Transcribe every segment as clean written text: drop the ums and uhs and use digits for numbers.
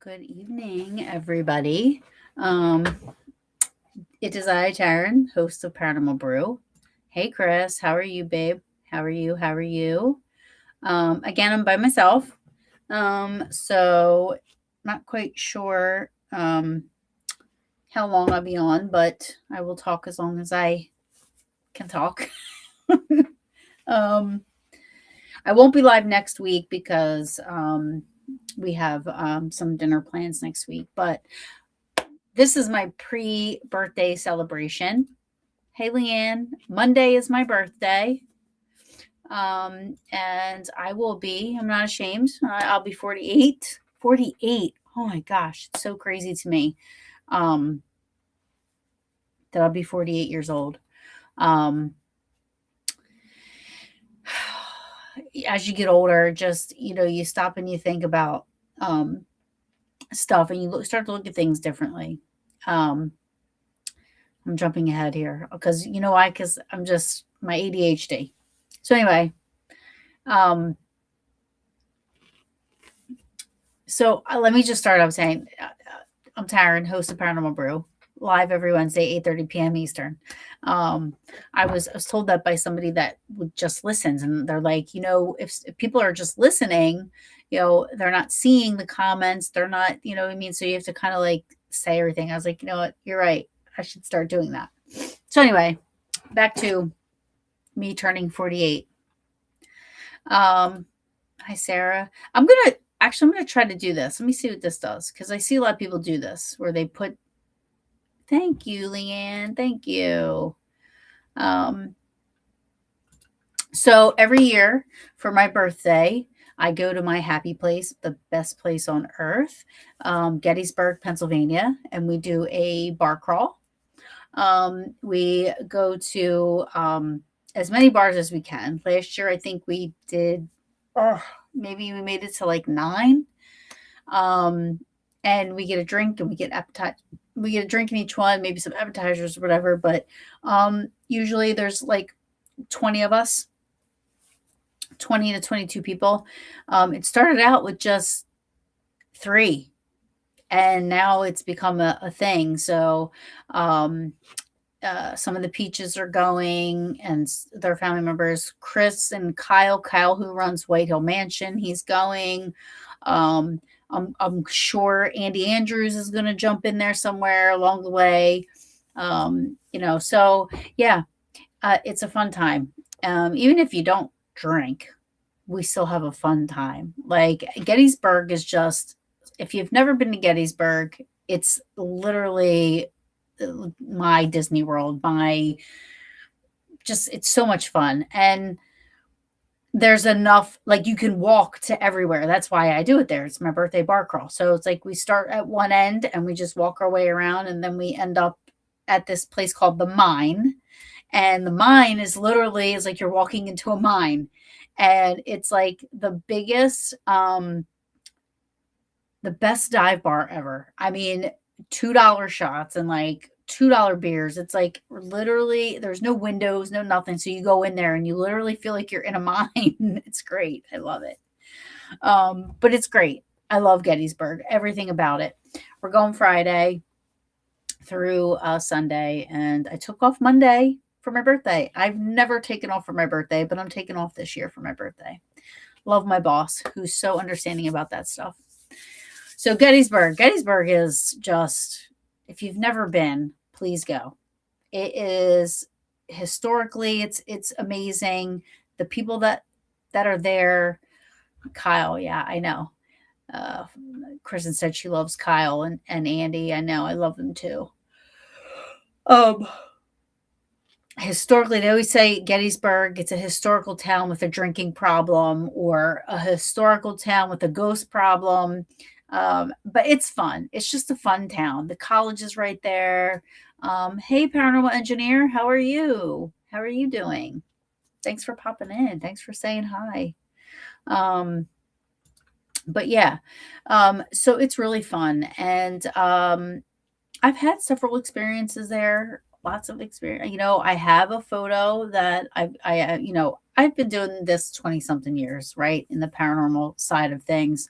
Good evening, everybody. Um, it is I, Taryn, host of Paranormal Brew. Hey, Chris, how are you, babe? How are you? How are you? Again, I'm by myself. So not quite sure how long I'll be on, but I will talk as long as I can talk. um, I won't be live next week because we have some dinner plans next week, but this is my pre-birthday celebration. Hey, Leanne, Monday is my birthday. And I will be, I'm not ashamed, I'll be 48. 48. Oh my gosh, it's so crazy to me that I'll be 48 years old. As you get older, just, you stop and you think about stuff and you start to look at things differently. I'm jumping ahead here because you know why? Because I'm just my ADHD. So anyway, let me just start off saying I'm Taryn, host of Paranormal Brew, live every Wednesday, 8:30 p.m. Eastern. I was told that by somebody that just listens, and they're like, if people are just listening, they're not seeing the comments, they're not, you know what I mean? So you have to kind of like say everything. I was like, you know what? You're right. I should start doing that. So anyway, back to me turning 48. Hi, Sarah. I'm going to try to do this. Let me see what this does. Cause I see a lot of people do this where they put, thank you, Leanne. Thank you. So every year for my birthday, I go to my happy place, the best place on earth, Gettysburg, Pennsylvania, and we do a bar crawl. We go to as many bars as we can. Last year, I think we did, maybe we made it to like 9. And we get a drink and we get we get a drink in each one, maybe some appetizers or whatever. But usually there's like 20 of us, 20 to 22 people. It started out with just 3. And now it's become a thing. So some of the Peaches are going and their family members, Chris and Kyle, who runs White Hill Mansion, he's going. I'm sure Andy Andrews is going to jump in there somewhere along the way. So yeah, it's a fun time. Even if you don't drink, we still have a fun time. Like Gettysburg is just, if you've never been to Gettysburg, it's literally my Disney World, it's so much fun. And there's enough, like you can walk to everywhere. That's why I do it there. It's my birthday bar crawl. So it's like we start at one end and we just walk our way around and then we end up at this place called the Mine. And the Mine is like you're walking into a mine. And it's like the biggest, the best dive bar ever. I mean, $2 shots and like $2 beers. It's like literally there's no windows, no nothing. So you go in there and you literally feel like you're in a mine. It's great. I love it. But it's great. I love Gettysburg, everything about it. We're going Friday through Sunday, and I took off Monday for my birthday. I've never taken off for my birthday, but I'm taking off this year for my birthday. Love my boss, who's so understanding about that stuff. So Gettysburg is just, if you've never been, please go. It is historically, it's amazing. The people that are there, Kyle, yeah, I know. Uh, Kristen said she loves Kyle and Andy. I know, I love them too. Um, Historically, they always say Gettysburg, it's a historical town with a drinking problem or a historical town with a ghost problem. But it's fun. It's just a fun town. The college is right there. Hey, paranormal engineer, how are you? How are you doing? Thanks for popping in. Thanks for saying hi. Um, but yeah, so it's really fun. And I've had several experiences there, lots of experience. I have a photo that I've been doing this 20 something years, right, in the paranormal side of things.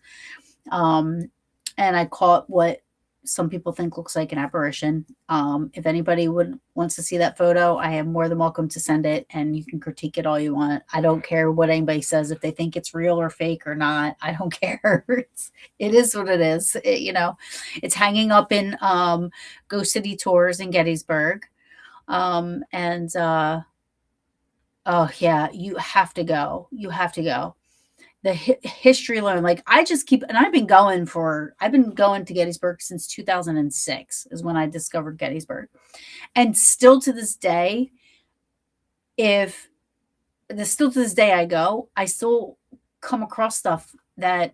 Um, and I caught what some people think looks like an apparition. If anybody wants to see that photo, I am more than welcome to send it, and you can critique it all you want. I don't care what anybody says, if they think it's real or fake or not. I don't care. It is what it is. It's hanging up in Ghost City Tours in Gettysburg. And oh yeah, you have to go. You have to go. The history alone, like I just keep, and I've been going to Gettysburg since 2006 is when I discovered Gettysburg. And still to this day, if still to this day I still come across stuff that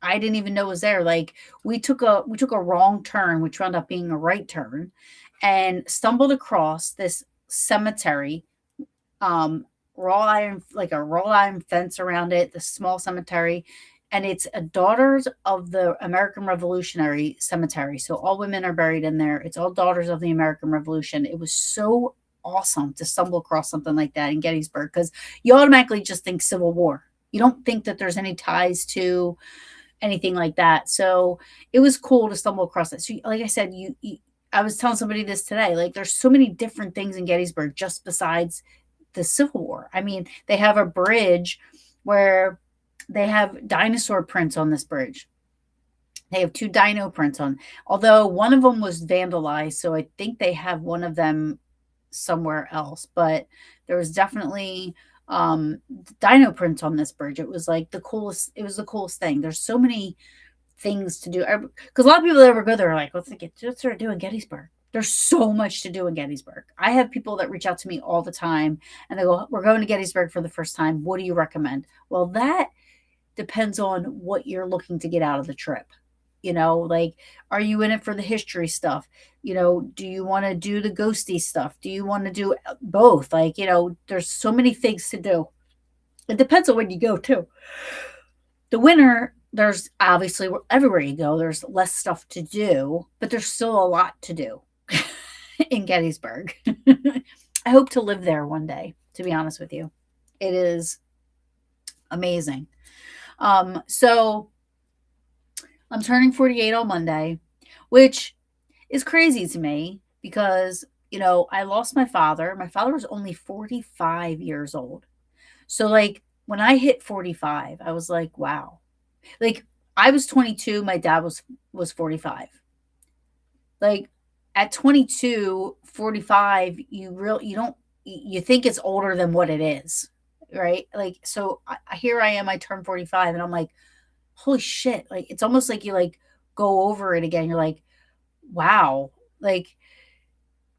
I didn't even know was there. Like we took a wrong turn, which wound up being a right turn, and stumbled across this cemetery, wrought iron, like a wrought iron fence around it, the small cemetery. And it's a Daughters of the American Revolutionary Cemetery. So all women are buried in there. It's all Daughters of the American Revolution. It was so awesome to stumble across something like that in Gettysburg, because you automatically just think Civil War. You don't think that there's any ties to anything like that. So it was cool to stumble across that. So, like I said, I was telling somebody this today. Like, there's so many different things in Gettysburg just besides the Civil War. I mean, they have a bridge where they have dinosaur prints on this bridge. They have 2 dino prints on, although one of them was vandalized. So I think they have one of them somewhere else, but there was definitely dino prints on this bridge. It was like the coolest thing. There's so many things to do, because a lot of people that ever go there are like, what's to do in Gettysburg? There's so much to do in Gettysburg. I have people that reach out to me all the time and they go, we're going to Gettysburg for the first time. What do you recommend? Well, that depends on what you're looking to get out of the trip. Like, are you in it for the history stuff? Do you want to do the ghosty stuff? Do you want to do both? Like, there's so many things to do. It depends on when you go too. The winter, there's obviously, everywhere you go, there's less stuff to do, but there's still a lot to do in Gettysburg. I hope to live there one day, to be honest with you. It is amazing. So I'm turning 48 on Monday, which is crazy to me because, I lost my father. My father was only 45 years old. So, like, when I hit 45, I was like, wow. Like, I was 22, my dad was 45. Like, at 22, 45, you think it's older than what it is, right? Like, so here I am, I turned 45, and I'm like, holy shit. Like, it's almost like you, like, go over it again. You're like, wow. Like,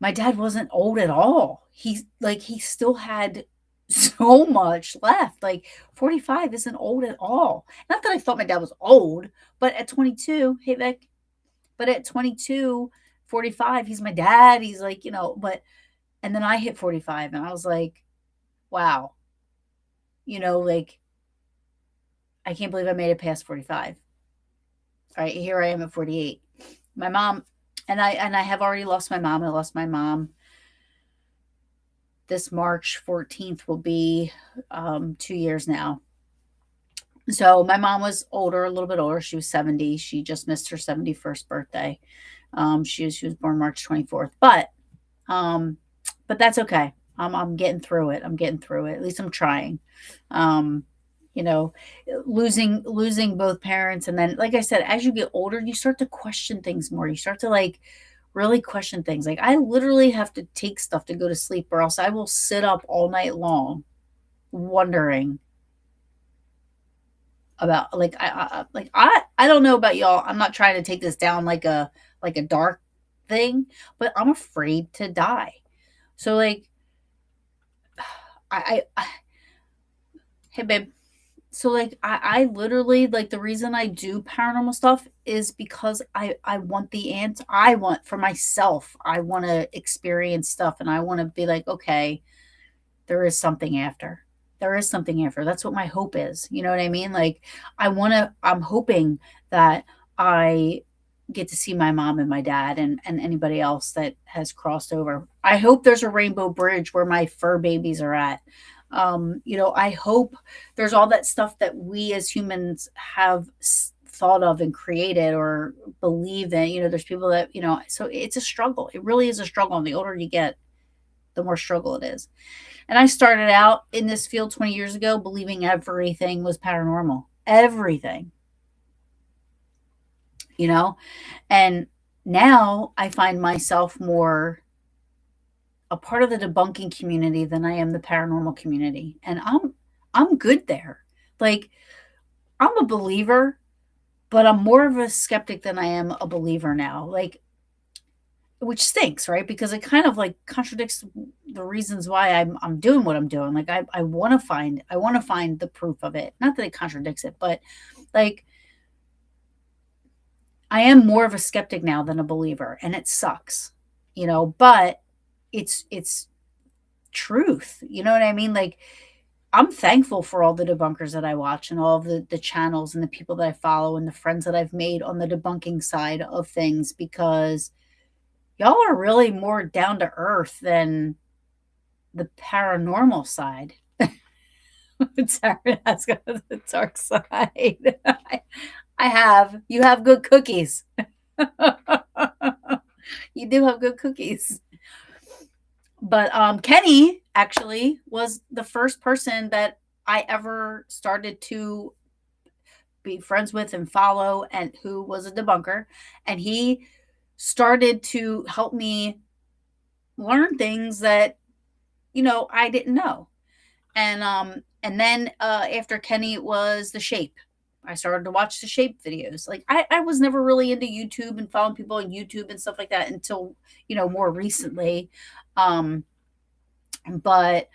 my dad wasn't old at all. He still had so much left. Like, 45 isn't old at all. Not that I thought my dad was old, but at 22, hey Vic, but at 22, 45, he's my dad. He's like, and then I hit 45 and I was like, wow, like, I can't believe I made it past 45. All right, here I am at 48. My mom, and I have already lost my mom. I lost my mom. This March 14th will be 2 years now. So my mom was older, a little bit older. She was 70. She just missed her 71st birthday. She was born March 24th. But but that's okay. I'm getting through it. I'm getting through it. At least I'm trying. Um, you know, losing both parents, and then, like I said, as you get older, you start to question things more. You start to like really question things. Like I literally have to take stuff to go to sleep, or else I will sit up all night long wondering about I don't know about y'all. I'm not trying to take this down like a dark thing, but I'm afraid to die. So like I hey babe. So like I literally like the reason I do paranormal stuff is because I want the answer. I want for myself. I want to experience stuff, and I want to be like, okay, there is something after. There is something after. That's what my hope is. You know what I mean? Like I'm hoping that I get to see my mom and my dad and anybody else that has crossed over. I hope there's a rainbow bridge where my fur babies are at. I hope there's all that stuff that we as humans have thought of and created or believe in. There's people that, so it's a struggle. It really is a struggle. And the older you get, the more struggle it is. And I started out in this field 20 years ago believing everything was paranormal. Everything, you know? And now I find myself more a part of the debunking community than I am the paranormal community. And I'm good there. Like I'm a believer, but I'm more of a skeptic than I am a believer now. Like which stinks, right? Because it kind of like contradicts the reasons why I'm doing what I'm doing. Like I want to find the proof of it. Not that it contradicts it, but like I am more of a skeptic now than a believer, and it sucks, but it's truth. You know what I mean? Like I'm thankful for all the debunkers that I watch and all of the channels and the people that I follow and the friends that I've made on the debunking side of things because y'all are really more down to earth than the paranormal side. Sarah has got the dark side. You have good cookies. You do have good cookies. But Kenny actually was the first person that I ever started to be friends with and follow, and who was a debunker. And he started to help me learn things that I didn't know. And then after Kenny was The Shape. I started to watch The Shape videos. Like I was never really into YouTube and following people on YouTube and stuff like that until more recently. Um, but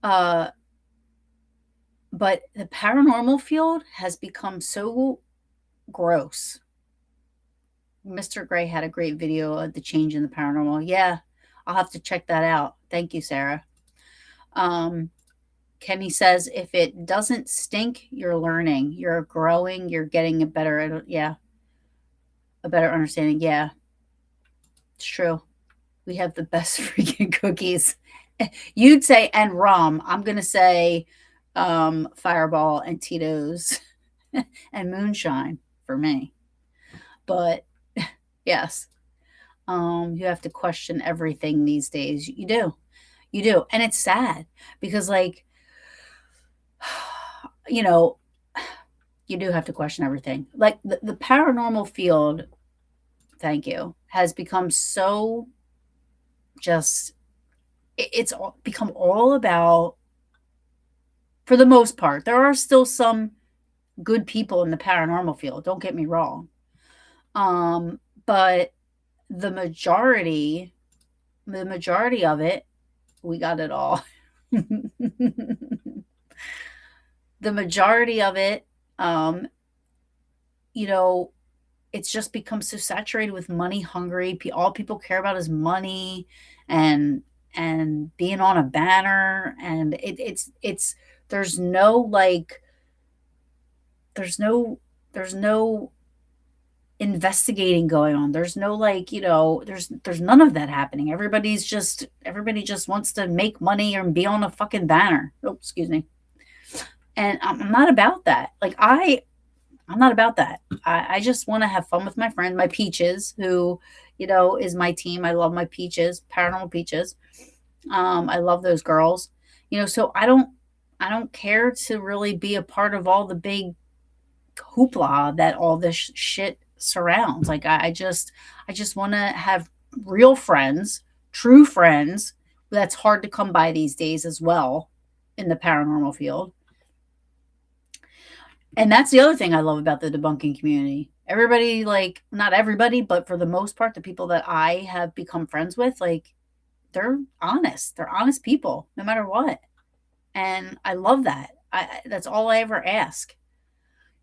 uh, but the paranormal field has become so gross. Mr. Gray had a great video of the change in the paranormal. Yeah, I'll have to check that out. Thank you, Sarah. Um, Kenny says, if it doesn't stink, you're learning, you're growing, you're getting a better understanding. Yeah, it's true. We have the best freaking cookies. You'd say, and rum. I'm going to say Fireball and Tito's and moonshine for me. But yes, you have to question everything these days. You do. You do. And it's sad because, like, you know, you do have to question everything. Like the paranormal field, thank you, has become so just, it's become all about, for the most part, there are still some good people in the paranormal field. Don't get me wrong. But the majority of it, we got it all. The majority of it, um, you know, it's just become so saturated with money hungry. All people care about is money and being on a banner, and it's there's no like there's no investigating going on. There's no like, there's none of that happening. Everybody just wants to make money and be on a fucking banner. Oh, excuse me. And I'm not about that. Like I'm not about that. I just want to have fun with my friend, my Peaches, who, is my team. I love my Peaches, Paranormal Peaches. I love those girls. So I don't care to really be a part of all the big hoopla that all this shit surrounds. Like I just want to have real friends, true friends. That's hard to come by these days as well in the paranormal field. And that's the other thing I love about the debunking community. Everybody, like, not everybody, but for the most part, the people that I have become friends with, like, they're honest. They're honest people, no matter what. And I love that. That's all I ever ask.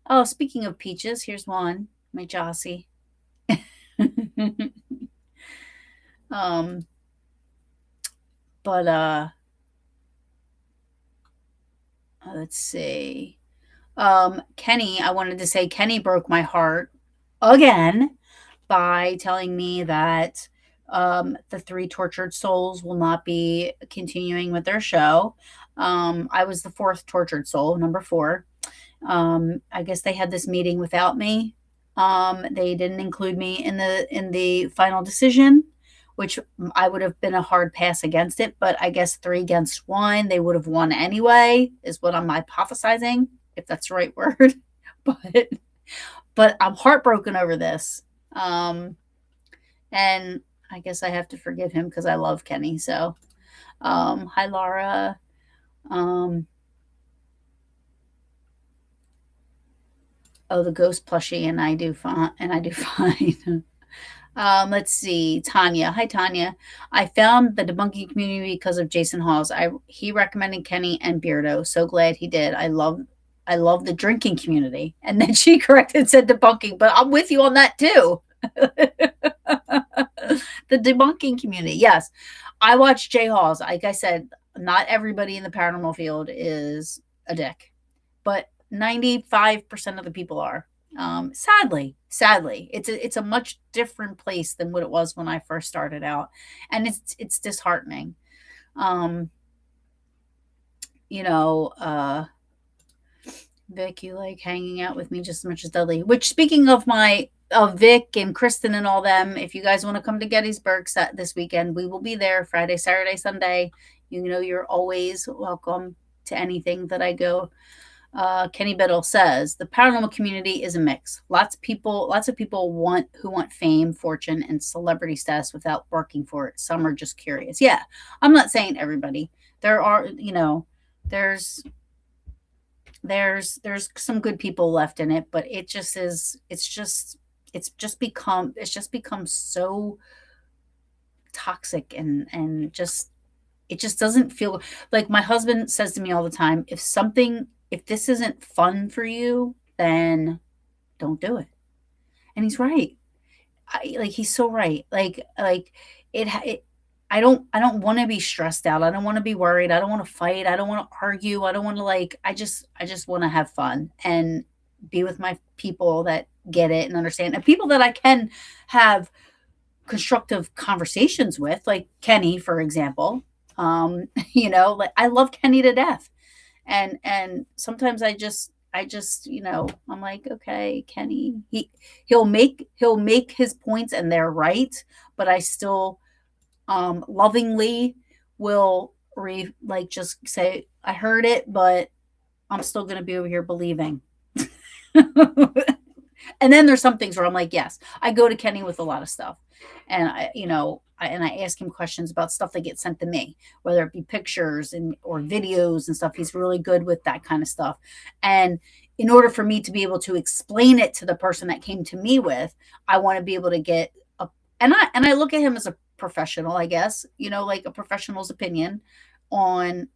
Oh, speaking of peaches, here's one, my Jossie. um, but let's see. Kenny, I wanted to say Kenny broke my heart again by telling me that the three tortured souls will not be continuing with their show. I was the fourth tortured soul, number four. I guess they had this meeting without me. They didn't include me in the final decision, which I would have been a hard pass against it. But I guess three against one, they would have won anyway, is what I'm hypothesizing, if that's the right word. but but I'm heartbroken over this. And I guess I have to forgive him because I love Kenny. So, hi Laura. Um, oh, the ghost plushie, and I do fine. And I do fine. Let's see, Tanya. Hi, Tanya. I found the debunking community because of Jason Hawes. He recommended Kenny and Beardo. So glad he did. I love the drinking community. And then she corrected and said debunking, but I'm with you on that too. The debunking community. Yes. I watch Jay Hawes. Like I said, not everybody in the paranormal field is a dick, but 95% of the people are. Sadly, it's a much different place than what it was when I first started out, and it's disheartening. Um, you know, Vic, you like hanging out with me just as much as Dudley. Which, speaking of Vic and Kristen and all them, if you guys want to come to Gettysburg this weekend, we will be there Friday, Saturday, Sunday. You're always welcome to anything that I go. Kenny Biddle says the paranormal community is a mix. Lots of people want fame, fortune, and celebrity status without working for it. Some are just curious. Yeah, I'm not saying everybody. There are, there's some good people left in it, but it's just become so toxic and just it just doesn't feel like. My husband says to me all the time, if this isn't fun for you, then don't do it. And he's right. He's so right. It I don't want to be stressed out. I don't want to be worried. I don't want to fight. I don't want to argue. I don't want to I just want to have fun and be with my people that get it and understand, and people that I can have constructive conversations with, like Kenny, for example. Like I love Kenny to death. And sometimes I'm like, okay, Kenny, he'll make his points and they're right, but I still lovingly will just say I heard it, but I'm still going to be over here believing. And then there's some things where I'm like, yes, I go to Kenny with a lot of stuff, and I ask him questions about stuff that gets sent to me, whether it be pictures or videos and stuff. He's really good with that kind of stuff. And in order for me to be able to explain it to the person that came to me with, I want to be able to get and I look at him as a professional, I guess, like a professional's opinion on,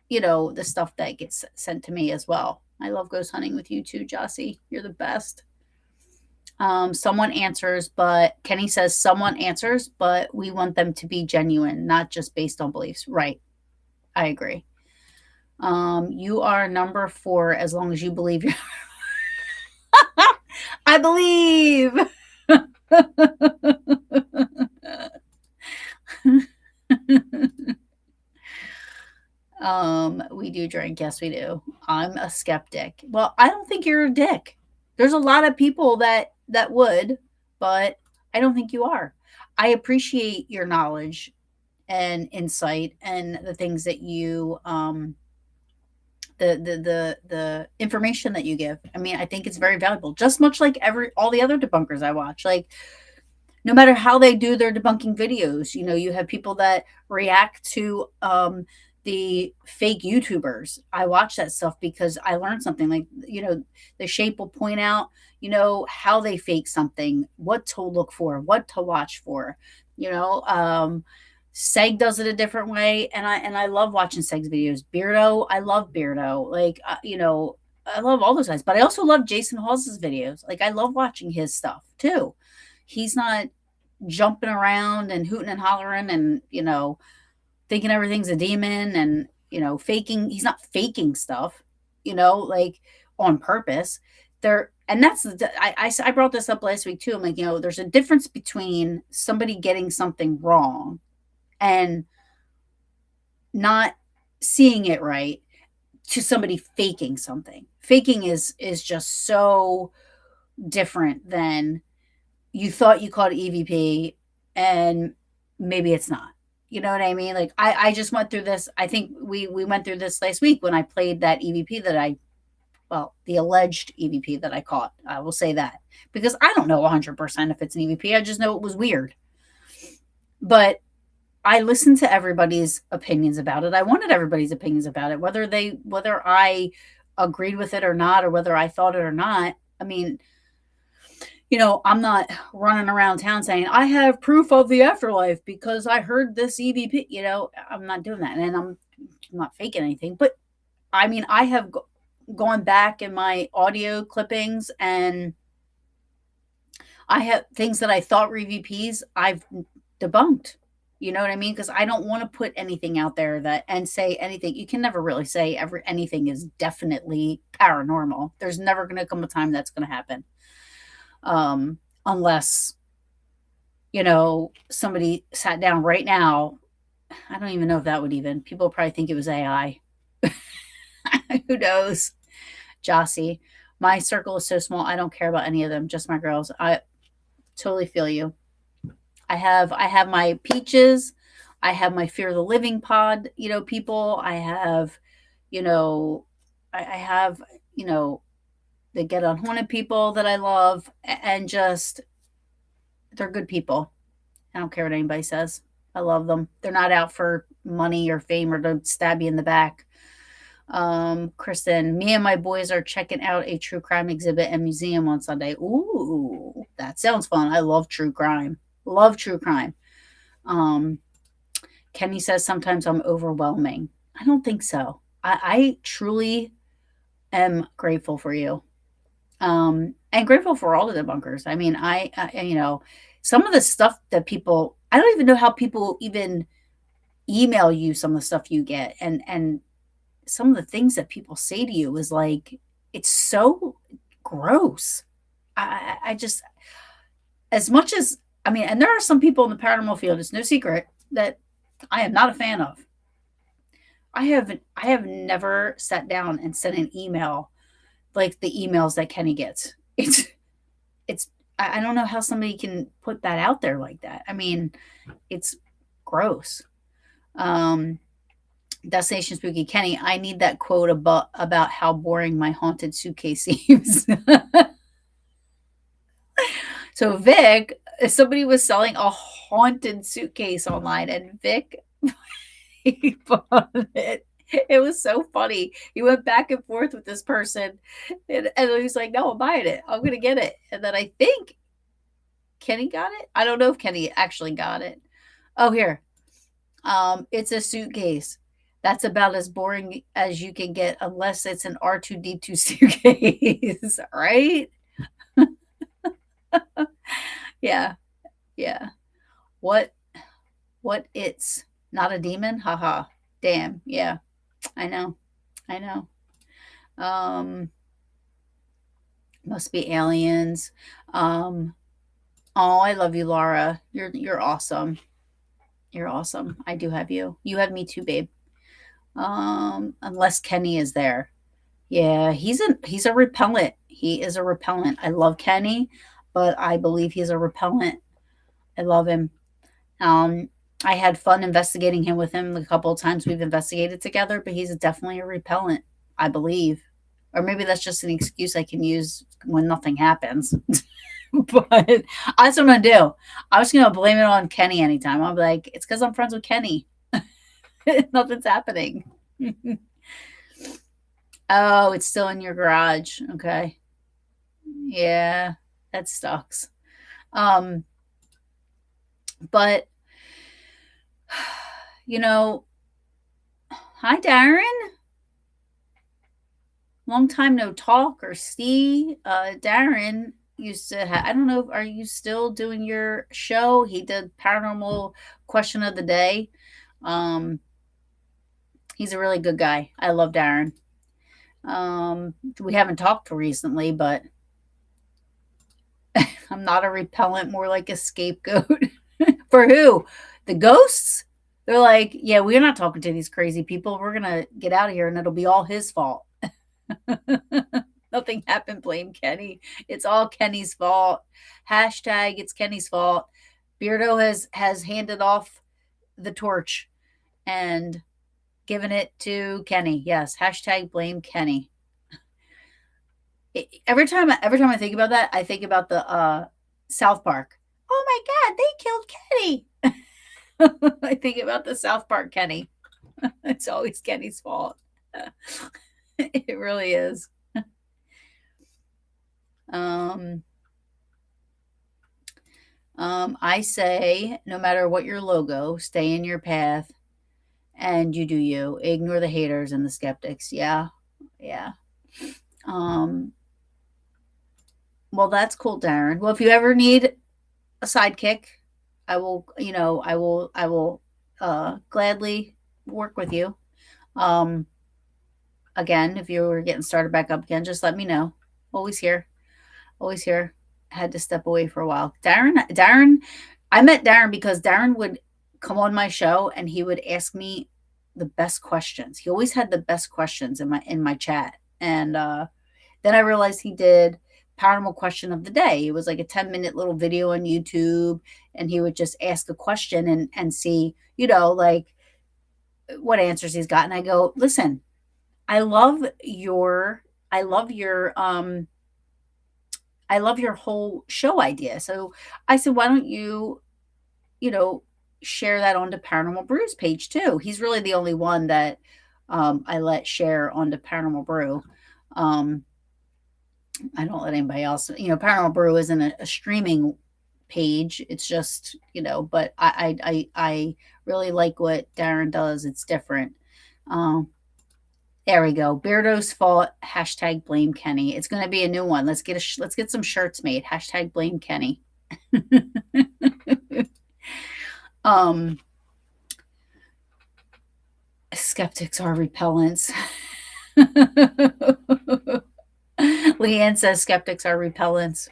the stuff that gets sent to me as well. I love ghost hunting with you too, Jossie. You're the best. Someone answers, but Kenny says someone answers, but we want them to be genuine, not just based on beliefs. Right. I agree. You are number 4 as long as you believe you're. I believe. We do drink. Yes, we do. I'm a skeptic. Well, I don't think you're a dick. There's a lot of people that would, but I don't think you are. I appreciate your knowledge and insight and the things that you the information that you give. I mean, I think it's very valuable. Just much like every all the other debunkers I watch. Like no matter how they do their debunking videos, you have people that react to the fake YouTubers. I watch that stuff because I learned something. Like, the Shape will point out, how they fake something, what to look for, what to watch for. You know, Seg does it a different way, and I love watching Seg's videos. Beardo, I love Beardo. Like, I love all those guys, but I also love Jason Hawes's videos. Like, I love watching his stuff too. He's not jumping around and hooting and hollering and, thinking everything's a demon and, faking. He's not faking stuff, like on purpose. And that's, I brought this up last week too. I'm like, there's a difference between somebody getting something wrong and not seeing it right to somebody faking something. Faking is just so different than you thought you called EVP and maybe it's not. You know what I mean? Like I just went through this. I think we went through this last week when I played that EVP the alleged EVP that I caught. I will say that because I don't know 100% if it's an EVP. I just know it was weird. But I listened to everybody's opinions about it. I wanted everybody's opinions about it, whether I agreed with it or not, or whether I thought it or not. I mean, I'm not running around town saying I have proof of the afterlife because I heard this EVP. I'm not doing that, and I'm not faking anything. But I mean, I have gone back in my audio clippings, and I have things that I thought were EVPs. I've debunked. You know what I mean? Because I don't want to put anything out there and say anything. You can never really say anything is definitely paranormal. There's never going to come a time that's going to happen. Unless, somebody sat down right now. I don't even know if that would even, people probably think it was AI. Who knows? Jossie, my circle is so small. I don't care about any of them. Just my girls. I totally feel you. I have my peaches. I have my Fear the Living pod, people. I have, I have, the Get Unhaunted people that I love, and just they're good people. I don't care what anybody says. I love them. They're not out for money or fame or to stab you in the back. Kristen, me and my boys are checking out a true crime exhibit and museum on Sunday. Ooh, that sounds fun. I love true crime. Love true crime. Kenny says sometimes I'm overwhelming. I don't think so. I truly am grateful for you. And grateful for all the debunkers. I mean, some of the stuff that people, I don't even know how people even email you some of the stuff you get. And some of the things that people say to you is like, it's so gross. I just, as much as, and there are some people in the paranormal field, it's no secret, that I am not a fan of. I have never sat down and sent an email like the emails that Kenny gets. I don't know how somebody can put that out there like that. I mean, it's gross. Destination Spooky Kenny, I need that quote about how boring my haunted suitcase seems. So Vic, somebody was selling a haunted suitcase online, and Vic he bought it. It was so funny. He went back and forth with this person, and he was like, "No, I'm buying it. I'm gonna get it." And then I think Kenny got it. I don't know if Kenny actually got it. Oh, here. It's a suitcase. That's about as boring as you can get, unless it's an R2D2 suitcase, right? Yeah. What it's not a demon? Haha. Damn. Yeah. I know. Must be aliens. Oh, I love you, Laura. You're awesome. You're awesome. I do have you. You have me too, babe. Unless Kenny is there. Yeah, he's a repellent. He is a repellent. I love Kenny, but I believe he's a repellent. I love him. I had fun investigating him with him a couple of times we've investigated together, but he's definitely a repellent, I believe. Or maybe that's just an excuse I can use when nothing happens. But that's what I'm gonna do. I'm just gonna blame it on Kenny anytime. I'll be like, it's because I'm friends with Kenny. Nothing's happening. Oh, it's still in your garage. Okay. Yeah, that sucks. Um, but you know, hi Darren. Long time no talk or see. Darren used to have, I don't know, are you still doing your show? He did Paranormal Question of the Day. Um, he's a really good guy. I love Darren. We haven't talked recently, but I'm not a repellent, more like a scapegoat. For who? The ghosts? They're like, yeah, we're not talking to these crazy people. We're going to get out of here and it'll be all his fault. Nothing happened. Blame Kenny. It's all Kenny's fault. Hashtag it's Kenny's fault. Beardo has handed off the torch and given it to Kenny. Yes. Hashtag blame Kenny. Every time I think about that, I think about the South Park. Oh my God, they killed Kenny. I think about the South Park Kenny. It's always Kenny's fault. It really is. Um, I say, no matter what your logo, stay in your path and you do you. Ignore the haters and the skeptics. Yeah. Yeah. Um, well, that's cool, Darren. Well, if you ever need a sidekick, I will gladly work with you. Um, again, if you were getting started back up again, just let me know. Always here. Always here. Had to step away for a while. Darren, I met Darren because Darren would come on my show and he would ask me the best questions. He always had the best questions in my chat. And then I realized he did Paranormal Question of the Day. It was like a 10-minute little video on YouTube, and he would just ask a question and see, like what answers he's got. And I go, listen, I love your I love your I love your whole show idea. So I said, why don't you know, share that onto Paranormal Brew's page too? He's really the only one that I let share onto Paranormal Brew. Um, I don't let anybody else. Paranormal Brew isn't a streaming page. It's just, but I really like what Darren does. It's different. Um, there we go. Beardo's fault. Hashtag blame Kenny. It's going to be a new one. Let's get some shirts made. Hashtag blame Kenny. um, skeptics are repellents. Leanne says skeptics are repellents.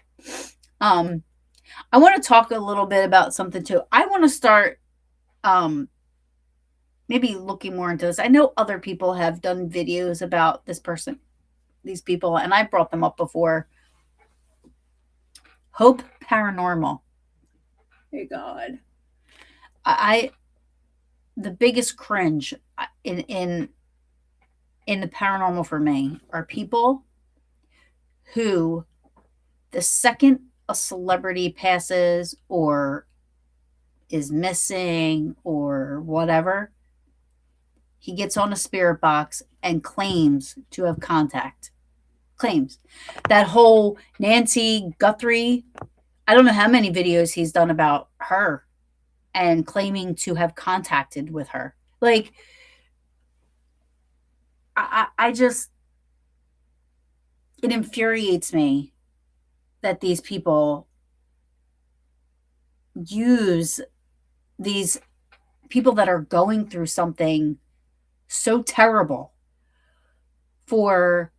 I want to talk a little bit about something too. I want to start maybe looking more into this. I know other people have done videos about this person, these people, and I brought them up before. Hope Paranormal. Hey God. The biggest cringe in the paranormal for me are people who, the second a celebrity passes or is missing or whatever, he gets on a spirit box and claims to have contact. Claims. That whole Nancy Guthrie, I don't know how many videos he's done about her and claiming to have contacted with her. Like, I just, it infuriates me that these people use these people that are going through something so terrible for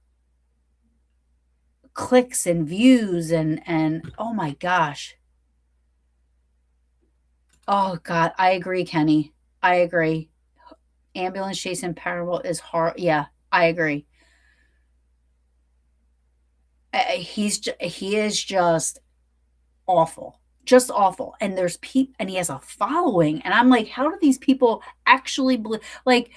clicks and views and oh my gosh. Oh God, I agree, Kenny. I agree. Ambulance chasing Parable is hard. Yeah, I agree. He is just awful. just awful. And there's people, and he has a following. And I'm like, how do these people actually believe? Like,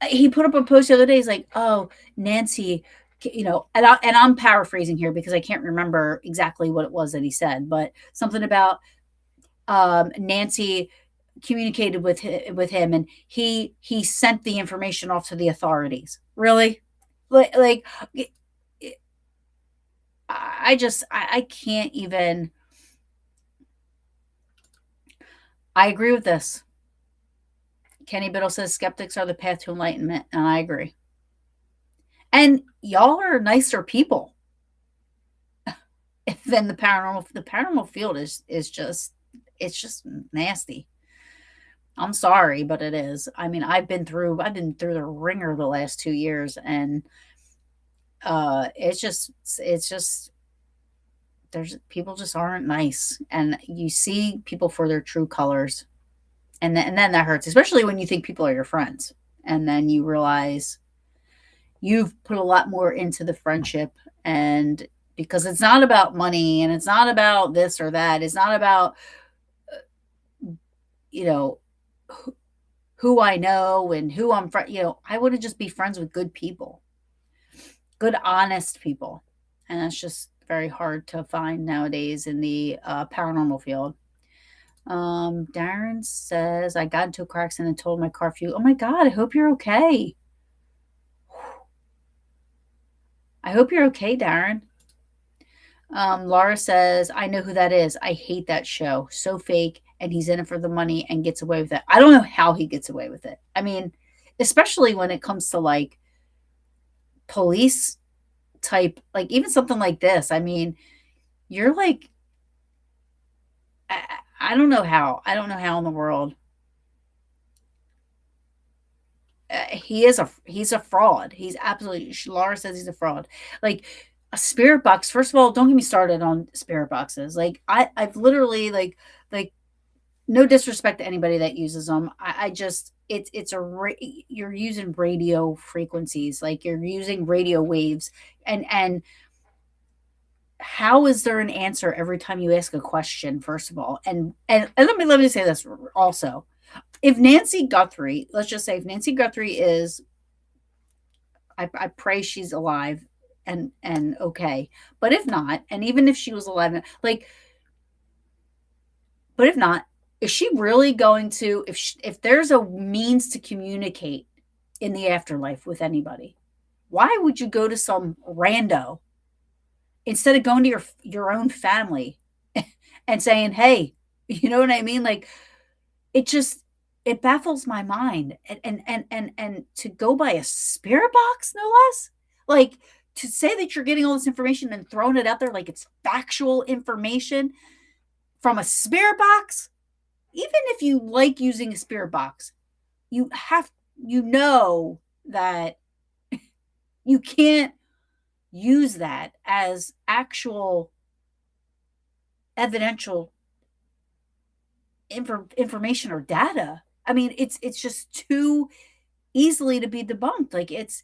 he put up a post the other day. He's like, "Oh, Nancy, and I'm paraphrasing here because I can't remember exactly what it was that he said, but something about Nancy communicated with him, and he sent the information off to the authorities. Really, like I can't even. I agree with this. Kenny Biddle says skeptics are the path to enlightenment, and I agree. And y'all are nicer people than the paranormal. The paranormal field is just it's just nasty. I'm sorry, but it is. I mean, I've been through the ringer the last 2 years, and it's just there's people just aren't nice, and you see people for their true colors, and then that hurts, especially when you think people are your friends, and then you realize you've put a lot more into the friendship, and because it's not about money, and it's not about this or that, it's not about you know who I know and who I'm I want to just be friends with good people, good honest people, and that's just very hard to find nowadays in the paranormal field. Darren says, I got into a car accident and told my car fuel. Oh my God, I hope you're okay. I hope you're okay, Darren. Laura says, I know who that is. I hate that show. So fake. And he's in it for the money and gets away with it. I don't know how he gets away with it. I mean, especially when it comes to like police type, like even something like this. I mean, you're like, I, I don't know how. I don't know how in the world. He's a fraud. He's absolutely. Laura says he's a fraud. Like a spirit box. First of all, don't get me started on spirit boxes. Like I've literally like no disrespect to anybody that uses them. I just you're using radio frequencies. Like you're using radio waves, and how is there an answer every time you ask a question? First of all, and let me say this also. If Nancy Guthrie, let's just say if Nancy Guthrie is, I pray she's alive and okay. But if not, and even if she was alive, like, but if not, is she really going to? If there's a means to communicate in the afterlife with anybody, why would you go to some rando instead of going to your own family and saying, "Hey," you know what I mean? Like it just it baffles my mind, and to go by a spirit box, no less, like to say that you're getting all this information and throwing it out there like it's factual information from a spirit box. Even if you like using a spirit box, you have that you can't use that as actual evidential information or data. I mean, it's just too easily to be debunked. Like it's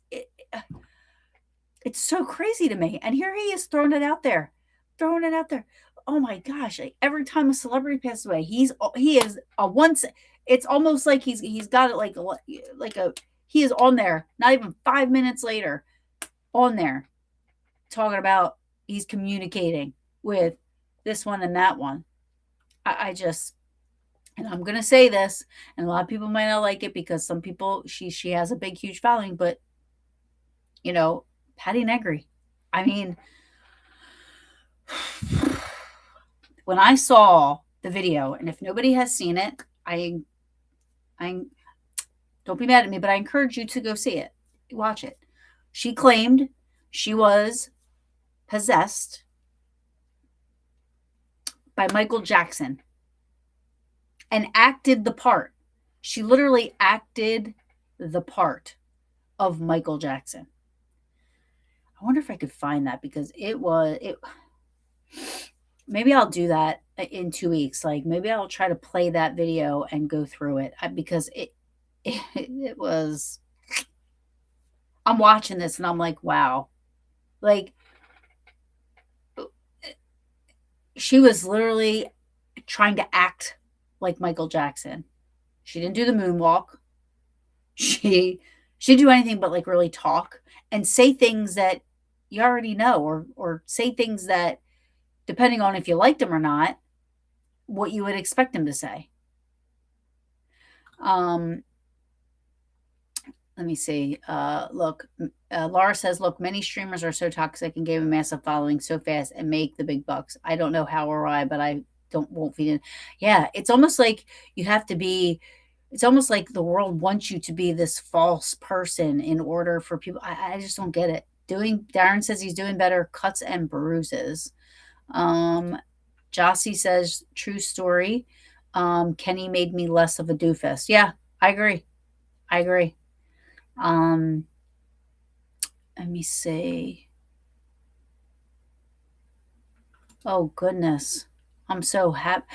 so crazy to me. And here he is throwing it out there. Oh my gosh! Like every time a celebrity passes away, he is a once. It's almost like he's got it like a he is on there. Not even 5 minutes later, on there talking about he's communicating with this one and that one. I just and I'm gonna say this, and a lot of people might not like it because some people she has a big huge following, but you know, Patty Negri. I mean, when I saw the video, and if nobody has seen it, I don't be mad at me, but I encourage you to go see it, watch it. She claimed she was possessed by Michael Jackson and acted the part. She literally acted the part of Michael Jackson. I wonder if I could find that because it maybe I'll do that in 2 weeks. Like maybe I'll try to play that video and go through it because it was. I'm watching this and I'm like, wow, like she was literally trying to act like Michael Jackson. She didn't do the moonwalk. She she didn't do anything but like really talk and say things that you already know, or say things that, depending on if you liked them or not, what you would expect him to say. Um, Let me see. Look, Laura says, look, many streamers are so toxic and gain a massive following so fast and make the big bucks. I don't know how or why, but I won't feed in. Yeah, it's almost like you have to be. It's almost like the world wants you to be this false person in order for people. I just don't get it. Darren says he's doing better. Cuts and bruises. Um, Jossie says, true story. Kenny made me less of a doofus. Yeah, I agree. I agree. Um, Let me see. Oh goodness. I'm so happy.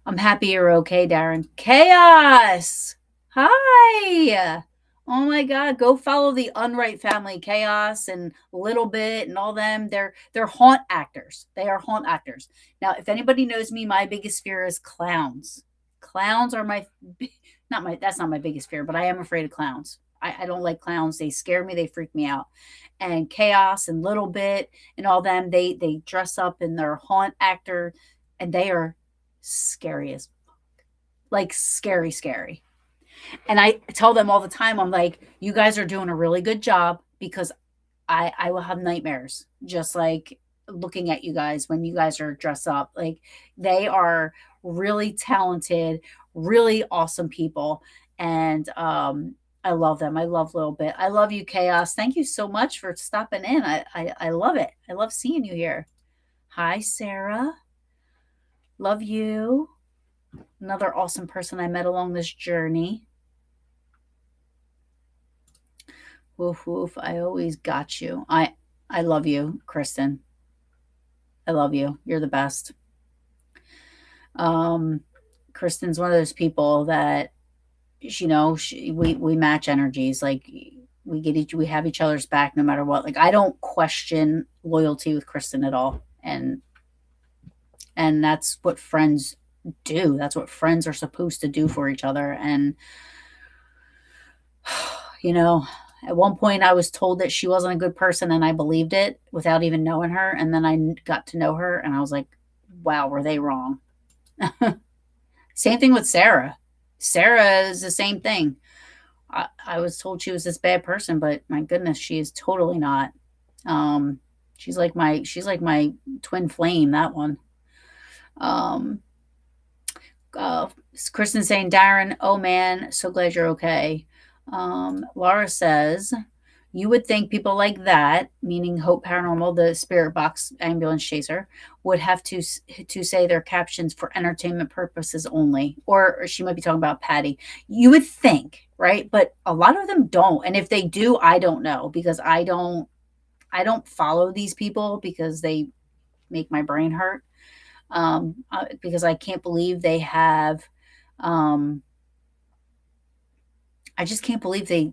I'm happy you're okay, Darren. Chaos. Hi. Oh my God. Go follow the Unright family, Chaos and Little Bit and all them. They're haunt actors. They are haunt actors. Now, if anybody knows me, my biggest fear is clowns. Clowns are my not my that's not my biggest fear, but I am afraid of clowns. I don't like clowns. They scare me, they freak me out. And Chaos and Little Bit and all them, they dress up in their haunt actor, and they are scary as like scary. And I tell them all the time, I'm like, you guys are doing a really good job, because I will have nightmares just like looking at you guys when you guys are dressed up. Like, they are really talented, really awesome people. And I love them. I love Little Bit. I love you, Chaos. Thank you so much for stopping in. I love it. I love seeing you here. Hi, Sarah. Love you. Another awesome person I met along this journey. Woof woof. I always got you. I love you, Kristen. I love you. You're the best. Kristen's one of those people that, we match energies. Like, we have each other's back no matter what. Like, I don't question loyalty with Kristen at all. And that's what friends do. That's what friends are supposed to do for each other. And at one point I was told that she wasn't a good person, and I believed it without even knowing her. And then I got to know her, and I was like, wow, were they wrong? Same thing with Sarah. Sarah is the same thing. I was told she was this bad person, but my goodness, she is totally not. Um, she's like my twin flame, that one. Um, Kristen saying, Darren, oh man, so glad you're okay. Laura says, you would think people like that, meaning Hope Paranormal, the spirit box ambulance chaser, would have to say their captions for entertainment purposes only. Or she might be talking about Patty. You would think, right? But a lot of them don't. And if they do, I don't know, because I don't follow these people, because they make my brain hurt. Because I can't believe they have. I just can't believe they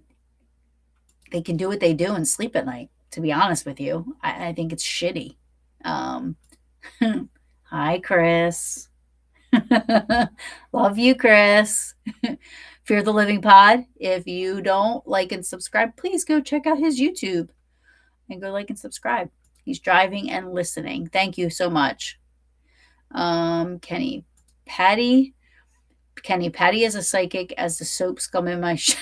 can do what they do and sleep at night. To be honest with you, I think it's shitty. Um, Hi, Chris. Love you, Chris. Fear the Living Pod. If you don't like and subscribe, please go check out his YouTube and go like and subscribe. He's driving and listening. Thank you so much. Kenny, Patty is a psychic as the soap scum in my shower.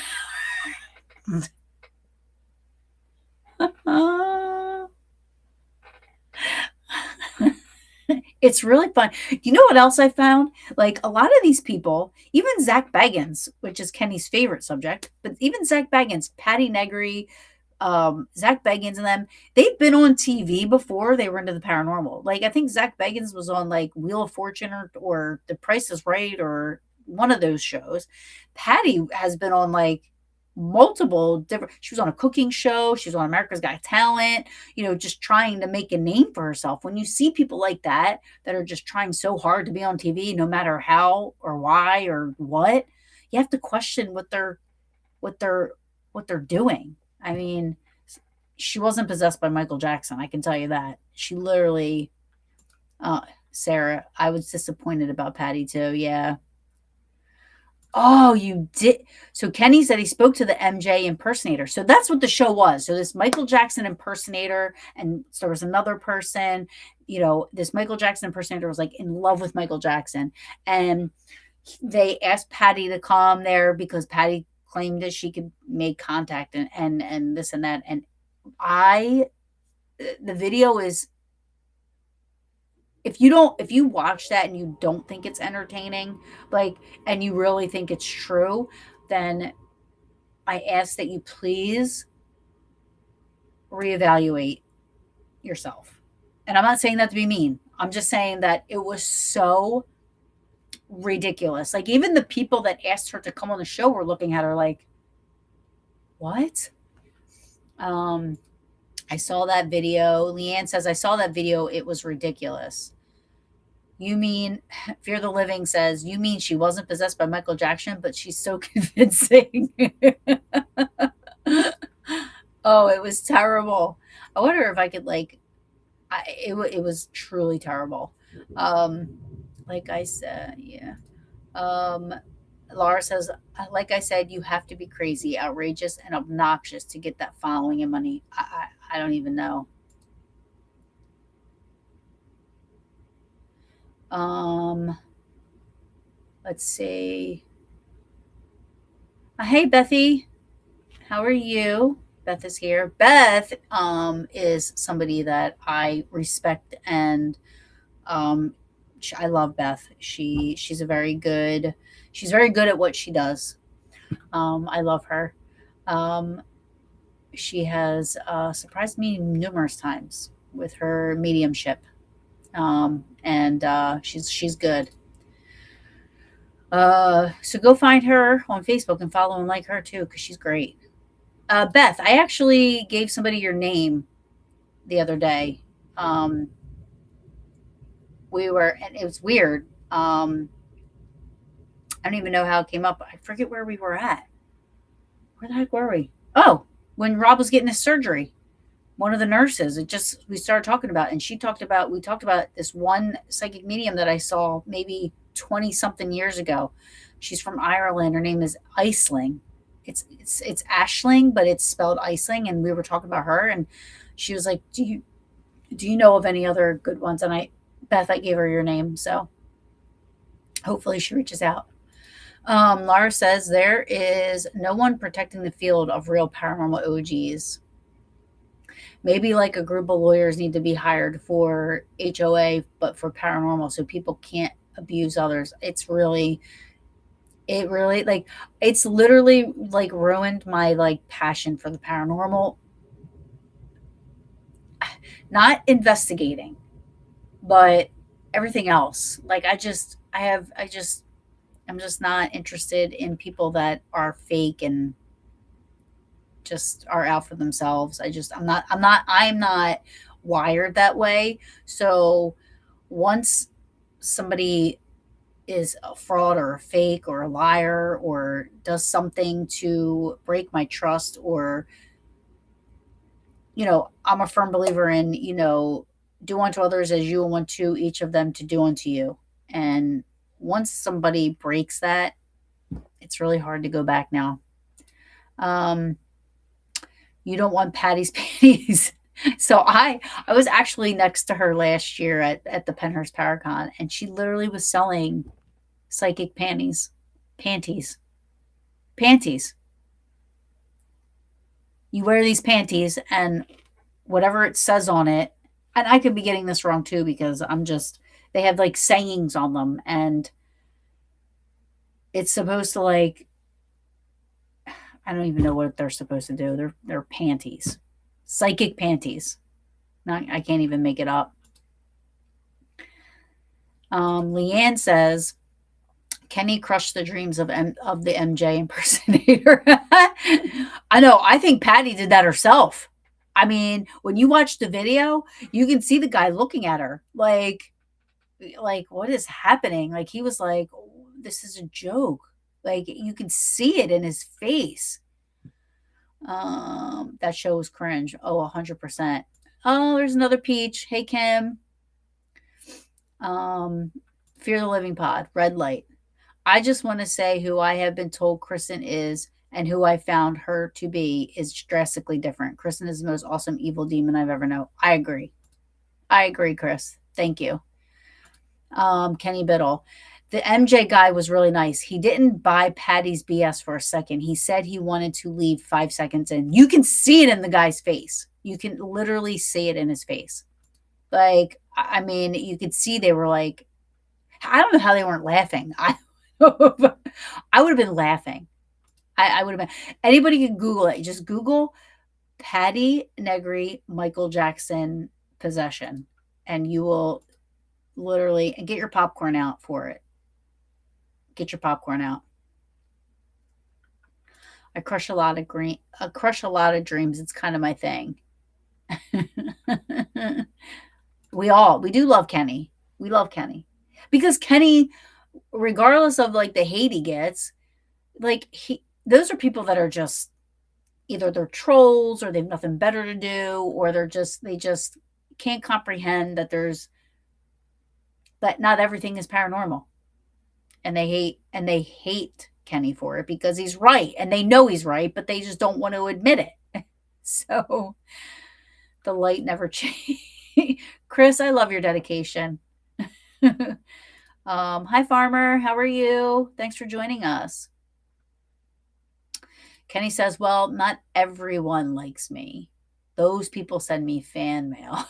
It's really fun. You know what else I found? Like, a lot of these people, even Zach Baggins, which is Kenny's favorite subject, but even Zach Baggins, Patty Negri, Zach Baggins and them, they've been on TV before they were into the paranormal. Like, I think Zach Baggins was on like Wheel of Fortune or The Price is Right or one of those shows. Patty has been on like multiple different, she was on a cooking show, she was on America's Got Talent, just trying to make a name for herself. When you see people like that are just trying so hard to be on TV, no matter how or why or what, you have to question what they're doing. I mean, she wasn't possessed by Michael Jackson, I can tell you that. She literally Sarah, I was disappointed about Patty too. Yeah. Oh, you did. So Kenny said he spoke to the MJ impersonator. So that's what the show was. So this Michael Jackson impersonator, and so there was another person, this Michael Jackson impersonator was like in love with Michael Jackson. And they asked Patty to come there because Patty claimed that she could make contact and this and that. And I the video is, if you watch that and you don't think it's entertaining, like, and you really think it's true, then I ask that you please reevaluate yourself. And I'm not saying that to be mean. I'm just saying that it was so ridiculous. Like, even the people that asked her to come on the show were looking at her like, what? Um, I saw that video. Leanne says, I saw that video. It was ridiculous. You mean, Fear the Living says, you mean she wasn't possessed by Michael Jackson, but she's so convincing. Oh, it was terrible. I wonder if I could, like, it was truly terrible. Um, like I said, yeah. Um, Laura says, like I said, you have to be crazy, outrageous, and obnoxious to get that following and money. I don't even know. Um, let's see. Hey, Bethy. How are you? Beth is here. Beth is somebody that I respect, and um, I love Beth. She's very good at what she does. I love her. Um, she has surprised me numerous times with her mediumship, and she's good. So go find her on Facebook and follow and like her too, because she's great. Beth, I actually gave somebody your name the other day. Um, and it was weird. I don't even know how it came up. I forget where we were at. Where the heck were we? Oh, when Rob was getting his surgery, one of the nurses, we started talking about, and we talked about this one psychic medium that I saw maybe 20 something years ago. She's from Ireland. Her name is Aisling. It's Ashling, but it's spelled Aisling. And we were talking about her, and she was like, do you know of any other good ones? And Beth, I gave her your name, so hopefully she reaches out. Laura says there is no one protecting the field of real paranormal OGs. Maybe like a group of lawyers need to be hired for HOA, but for paranormal, so people can't abuse others. It really, like, it's literally like ruined my like passion for the paranormal. Not investigating, but everything else. Like, I'm just not interested in people that are fake and just are out for themselves. I'm not wired that way. So once somebody is a fraud or a fake or a liar or does something to break my trust, or, I'm a firm believer in, do unto others as you want to each of them to do unto you. And once somebody breaks that, it's really hard to go back now. Um, you don't want Patty's panties. So I was actually next to her last year at the Penhurst Paracon, and she literally was selling psychic panties. Panties. Panties. You wear these panties, and whatever it says on it, and I could be getting this wrong too, because they have like sayings on them, and it's supposed to, like, I don't even know what they're supposed to do. They're panties. Psychic panties. Not, I can't even make it up. Leanne says, Kenny crushed the dreams of the MJ impersonator. I know. I think Patty did that herself. I mean, when you watch the video, you can see the guy looking at her like, what is happening? Like, he was like, oh, this is a joke. Like, you can see it in his face. That show was cringe. Oh, 100%. Oh, there's another Peach. Hey, Kim. Um, Fear the Living Pod, red light. I just want to say who I have been told Kristen is and who I found her to be is drastically different. Kristen is the most awesome evil demon I've ever known. I agree. I agree, Chris. Thank you. Kenny Biddle. The MJ guy was really nice. He didn't buy Patty's BS for a second. He said he wanted to leave 5 seconds in. You can see it in the guy's face. You can literally see it in his face. Like, I mean, you could see they were like, I don't know how they weren't laughing. I would have been laughing. I would have been. Anybody can Google it. Just Google Patty Negri Michael Jackson possession, and you will literally and get your popcorn out for it. Get your popcorn out. I crush a lot of green. I crush a lot of dreams. It's kind of my thing. We do love Kenny. We love Kenny because Kenny, regardless of like the hate he gets, like those are people that are just either they're trolls or they have nothing better to do or they just can't comprehend that not everything is paranormal, and they hate Kenny for it because he's right and they know he's right, but they just don't want to admit it. So the light never changed. Chris, I love your dedication. Hi Farmer, how are you? Thanks for joining us. Kenny says, well, not everyone likes me. Those people send me fan mail.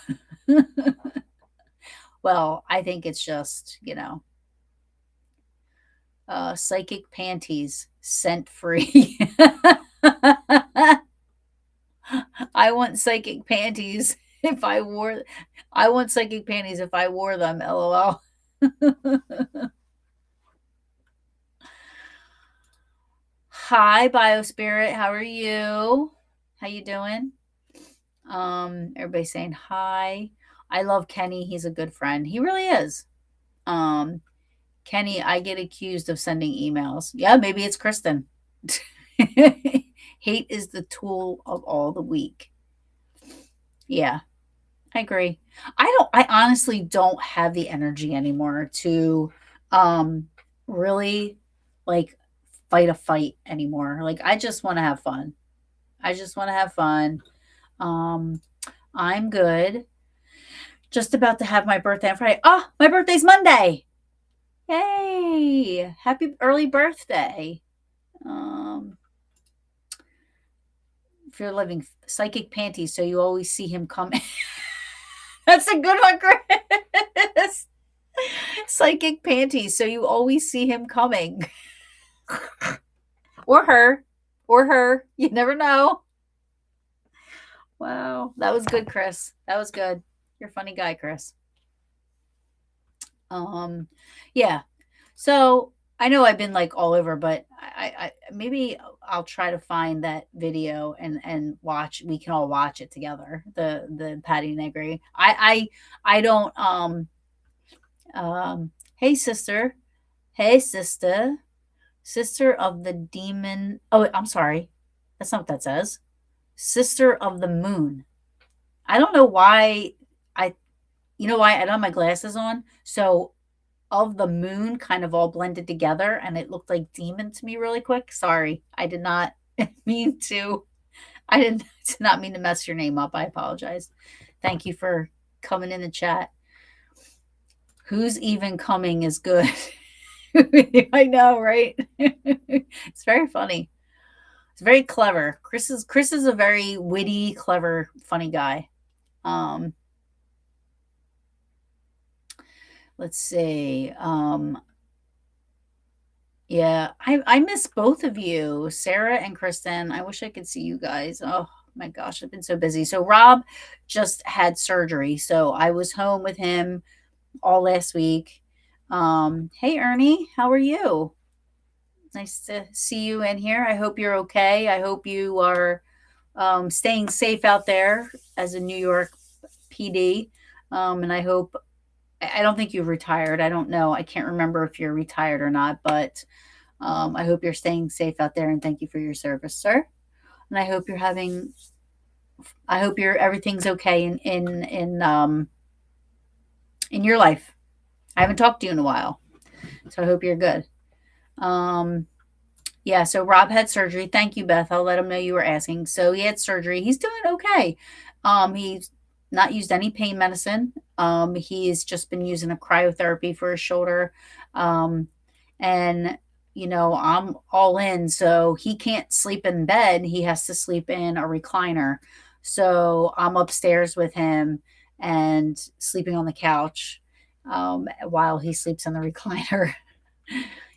Well, I think it's just, psychic panties sent free. I want psychic panties if I wore I want psychic panties if I wore them. LOL. Hi Biospirit, how are you? How you doing? Everybody's saying hi. I love Kenny. He's a good friend. He really is. Um, Kenny, I get accused of sending emails. Yeah, maybe it's Kristen. Hate is the tool of all the weak. Yeah, I agree. I honestly don't have the energy anymore to really like fight a fight anymore. Like I just want to have fun. I just want to have fun. Um I'm good. Just about to have my birthday on Friday. Oh, my birthday's Monday. Yay! Happy early birthday. Um, if you're living psychic panties, so you always see him coming. That's a good one, Chris. Psychic panties, so you always see him coming. Or her. Or her. You never know. Wow. That was good, Chris. That was good. You're a funny guy, Chris. Yeah. So I know I've been like all over, but I maybe I'll try to find that video and watch. We can all watch it together. The Patty Negri. I don't. Hey sister. Hey sister. Sister of the demon. Oh, I'm sorry. That's not what that says. Sister of the moon. I don't know why I. You know why I don't have my glasses on? So of the moon kind of all blended together and it looked like demon to me really quick. Sorry. I did not mean to. Did not mean to mess your name up. I apologize. Thank you for coming in the chat. Who's even coming is good. I know, right? It's very funny. It's very clever. Chris is a very witty, clever, funny guy. Let's see. Yeah, I miss both of you, Sarah and Kristen. I wish I could see you guys. Oh my gosh, I've been so busy. So Rob just had surgery, so I was home with him all last week. Hey Ernie, how are you? Nice to see you in here. I hope you're okay. I hope you are staying safe out there as a New York PD. And I don't think you've retired. I don't know. I can't remember if you're retired or not, but I hope you're staying safe out there and thank you for your service, sir. And I hope everything's okay in your life. I haven't talked to you in a while, so I hope you're good. Um, yeah, so Rob had surgery. Thank you, Beth. I'll let him know you were asking. So he had surgery. He's doing okay. He's not used any pain medicine. He's just been using a cryotherapy for his shoulder. Um, and I'm all in. So he can't sleep in bed. He has to sleep in a recliner. So I'm upstairs with him and sleeping on the couch while he sleeps in the recliner.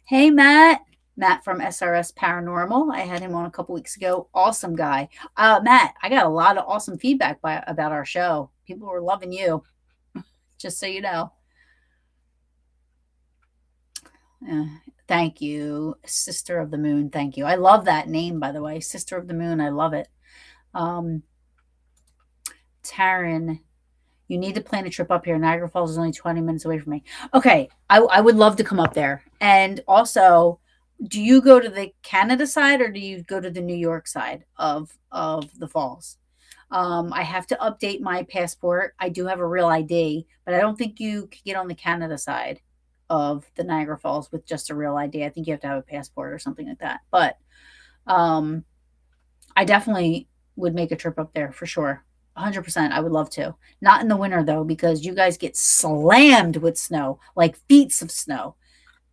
Hey, Matt. Matt from SRS Paranormal. I had him on a couple weeks ago. Awesome guy. Matt, I got a lot of awesome feedback about our show. People were loving you, just so you know. Uh, Thank you, Sister of the Moon. Thank you. I love that name, by the way. Sister of the Moon. I love it. Um, Taryn, you need to plan a trip up here. Niagara Falls is only 20 minutes away from me. Okay. I would love to come up there. And also, do you go to the Canada side or do you go to the New York side of the falls? I have to update my passport. I do have a real ID, but I don't think you can get on the Canada side of the Niagara Falls with just a real ID. I think you have to have a passport or something like that. But um, I definitely would make a trip up there for sure. 100%. I would love to. Not in the winter though, because you guys get slammed with snow, like feet of snow.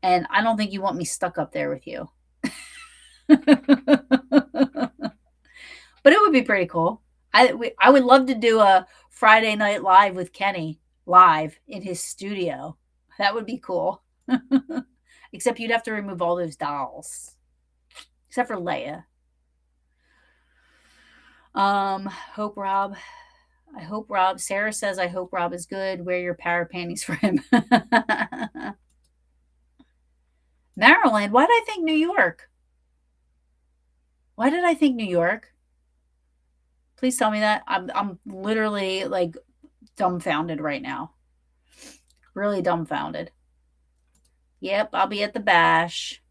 And I don't think you want me stuck up there with you. But it would be pretty cool. I would love to do a Friday night live with Kenny live in his studio. That would be cool. Except you'd have to remove all those dolls, except for Leia. Hope Rob. I hope Rob. Sarah says, I hope Rob is good. Wear your power panties for him. Maryland. Why did I think New York? Why did I think New York? Please tell me that. I'm literally like dumbfounded right now. Really dumbfounded. Yep, I'll be at the bash.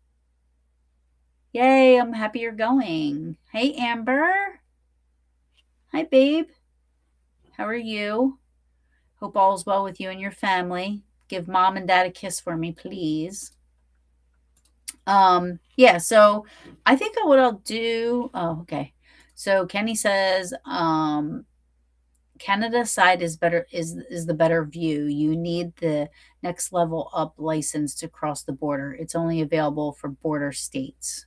Yay, I'm happy you're going. Hey, Amber. Hi, babe. How are you? Hope all's well with you and your family. Give mom and dad a kiss for me, please. Yeah, so I think what I'll do. Oh, okay. So Kenny says, Canada side is the better view. You need the next level up license to cross the border. It's only available for border states.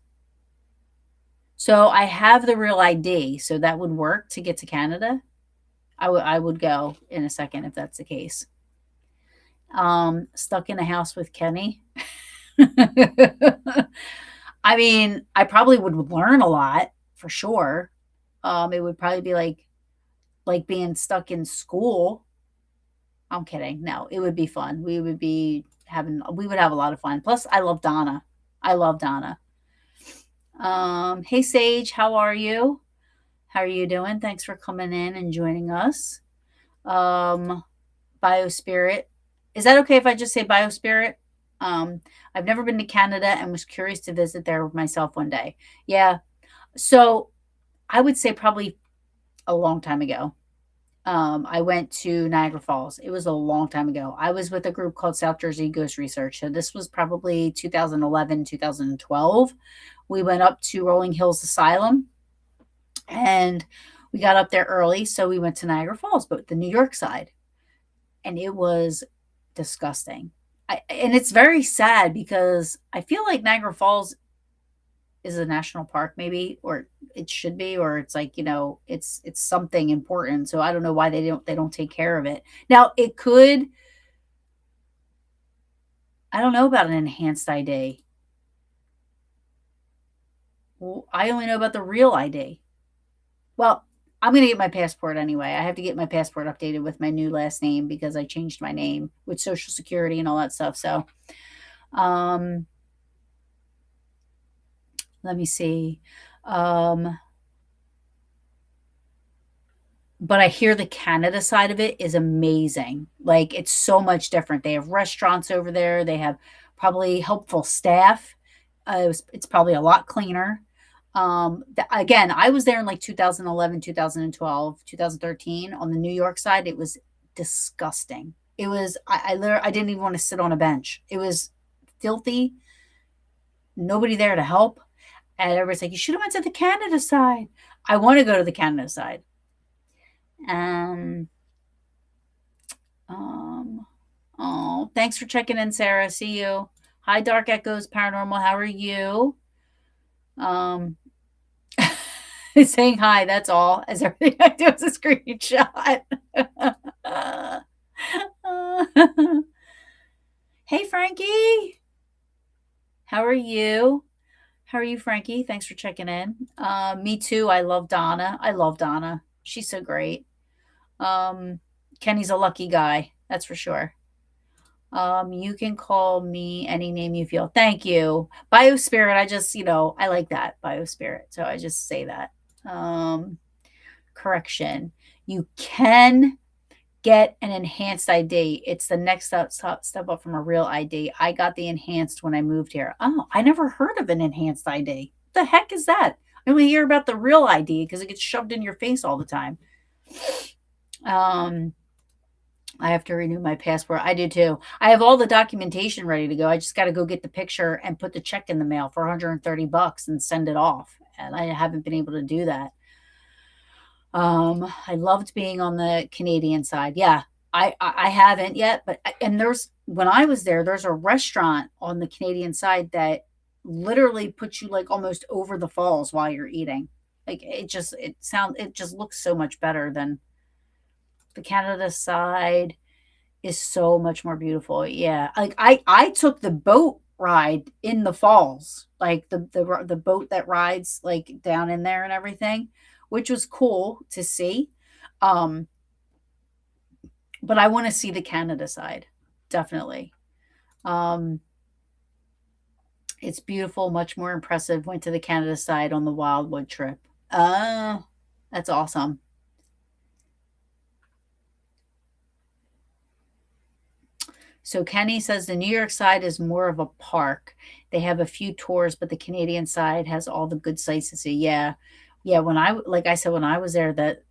So I have the real ID, so that would work to get to Canada. I would go in a second if that's the case. Stuck in a house with Kenny. I mean, I probably would learn a lot for sure. It would probably be like being stuck in school. I'm kidding. No, it would be fun. We would have a lot of fun. Plus, I love Donna. I love Donna. Hey Sage, how are you? How are you doing? Thanks for coming in and joining us. Um, Biospirit. Is that okay if I just say Biospirit? I've never been to Canada and was curious to visit there myself one day. Yeah. So I would say probably a long time ago. I went to Niagara Falls. It was a long time ago. I was with a group called South Jersey Ghost Research. So this was probably 2011, 2012. We went up to Rolling Hills Asylum and we got up there early. So we went to Niagara Falls, but the New York side. And it was disgusting. And it's very sad because I feel like Niagara Falls is a national park maybe, or it should be, or it's like, it's something important. So I don't know why they don't take care of it. Now it could, I don't know about an enhanced ID. Well, I only know about the real ID. Well, I'm going to get my passport anyway. I have to get my passport updated with my new last name because I changed my name with Social Security and all that stuff. So, um, let me see. But I hear the Canada side of it is amazing. Like it's so much different. They have restaurants over there. They have probably helpful staff. It's probably a lot cleaner. Again, I was there in like 2011, 2012, 2013 on the New York side. It was disgusting. It was I literally I didn't even want to sit on a bench. It was filthy, nobody there to help. And everybody's like, you should have went to the Canada side. I want to go to the Canada side. Um, um, oh, thanks for checking in, Sarah. See you. Hi, Dark Echoes Paranormal. How are you? Um, saying hi. That's all. As everything I do is a screenshot. Hey, Frankie. How are you? How are you, Frankie? Thanks for checking in. Me too. I love Donna. I love Donna. She's so great. Um, Kenny's a lucky guy. That's for sure. You can call me any name you feel. Thank you. Biospirit. I just, I like that. Biospirit. So I just say that. Um, Correction. You can get an enhanced ID. It's the next step up from a real ID. I got the enhanced when I moved here. Oh, I never heard of an enhanced ID. What the heck is that? I only hear about the real ID because it gets shoved in your face all the time. I have to renew my passport. I do too. I have all the documentation ready to go. I just got to go get the picture and put the check in the mail for $130 and send it off. And I haven't been able to do that. I loved being on the Canadian side. Yeah, I haven't yet, but and when I was there, there's a restaurant on the Canadian side that literally puts you like almost over the falls while you're eating. Like it just looks so much better than the Canada side is so much more beautiful. Yeah, like I took the boat ride in the falls, like the boat that rides like down in there and everything, which was cool to see. Um, but I want to see the Canada side, definitely. Um, it's beautiful, much more impressive. Went to the Canada side on the Wildwood trip. That's awesome. So Kenny says the New York side is more of a park. They have a few tours, but the Canadian side has all the good sights to see. Yeah. Yeah, like I said when I was there that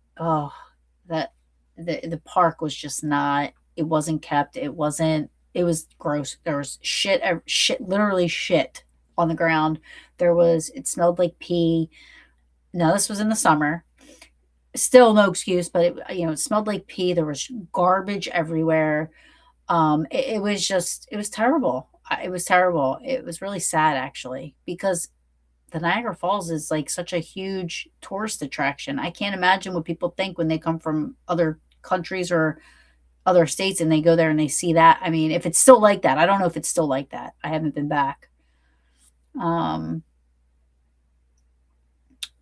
the park was just not it wasn't kept. It was gross. There was shit literally shit on the ground. It smelled like pee. No, this was in the summer. Still no excuse, but it smelled like pee. There was garbage everywhere. It was terrible. It was terrible. It was really sad actually because the Niagara Falls is like such a huge tourist attraction. I can't imagine what people think when they come from other countries or other states and they go there and they see that. I mean, if it's still like that, I don't know if it's still like that. I haven't been back. Um,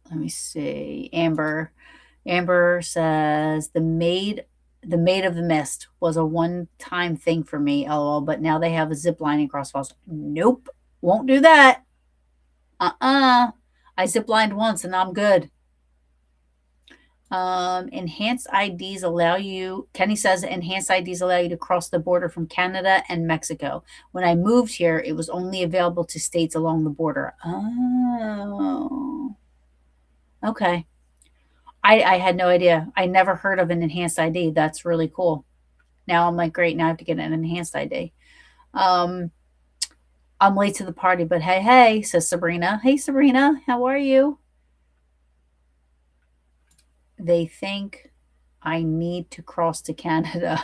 Let me see. Amber says the Maid of the Mist was a one-time thing for me, lol, but now they have a zip lining across falls. Nope, won't do that. I zip lined once and I'm good. Enhanced IDs allow you, Kenny says enhanced IDs allow you to cross the border from Canada and Mexico. When I moved here, it was only available to states along the border. Oh, okay. I had no idea. I never heard of an enhanced ID. That's really cool. Now I'm like, great. Now I have to get an enhanced ID. Um, I'm late to the party, but hey, says Sabrina. Hey, Sabrina, how are you? They think I need to cross to Canada.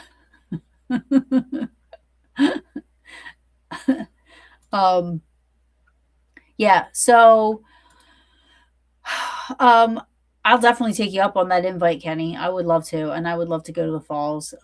um, yeah, so um, I'll definitely take you up on that invite, Kenny. I would love to, and I would love to go to the falls.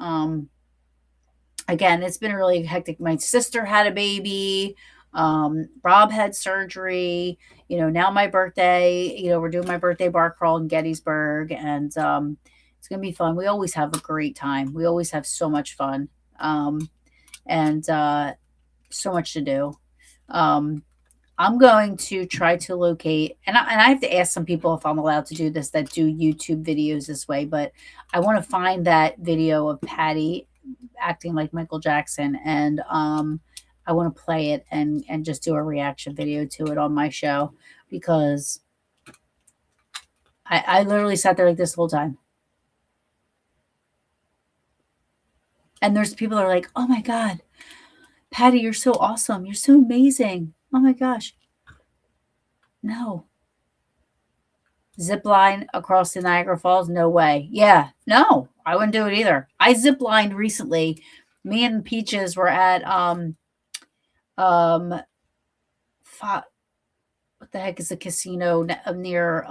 Again, it's been really hectic. My sister had a baby. Rob had surgery. Now my birthday. We're doing my birthday bar crawl in Gettysburg, and it's gonna be fun. We always have a great time. We always have so much fun, and so much to do. I'm going to try to locate, and I have to ask some people if I'm allowed to do this that do YouTube videos this way, but I want to find that video of Patty acting like Michael Jackson, and I want to play it and just do a reaction video to it on my show because I literally sat there like this the whole time. And there's people that are like, oh my God, Patty, you're so awesome. You're so amazing. Oh my gosh. No. Zip line across the Niagara Falls? No way. Yeah. No, I wouldn't do it either. I zip lined recently. Me and Peaches were at um what the heck is the casino near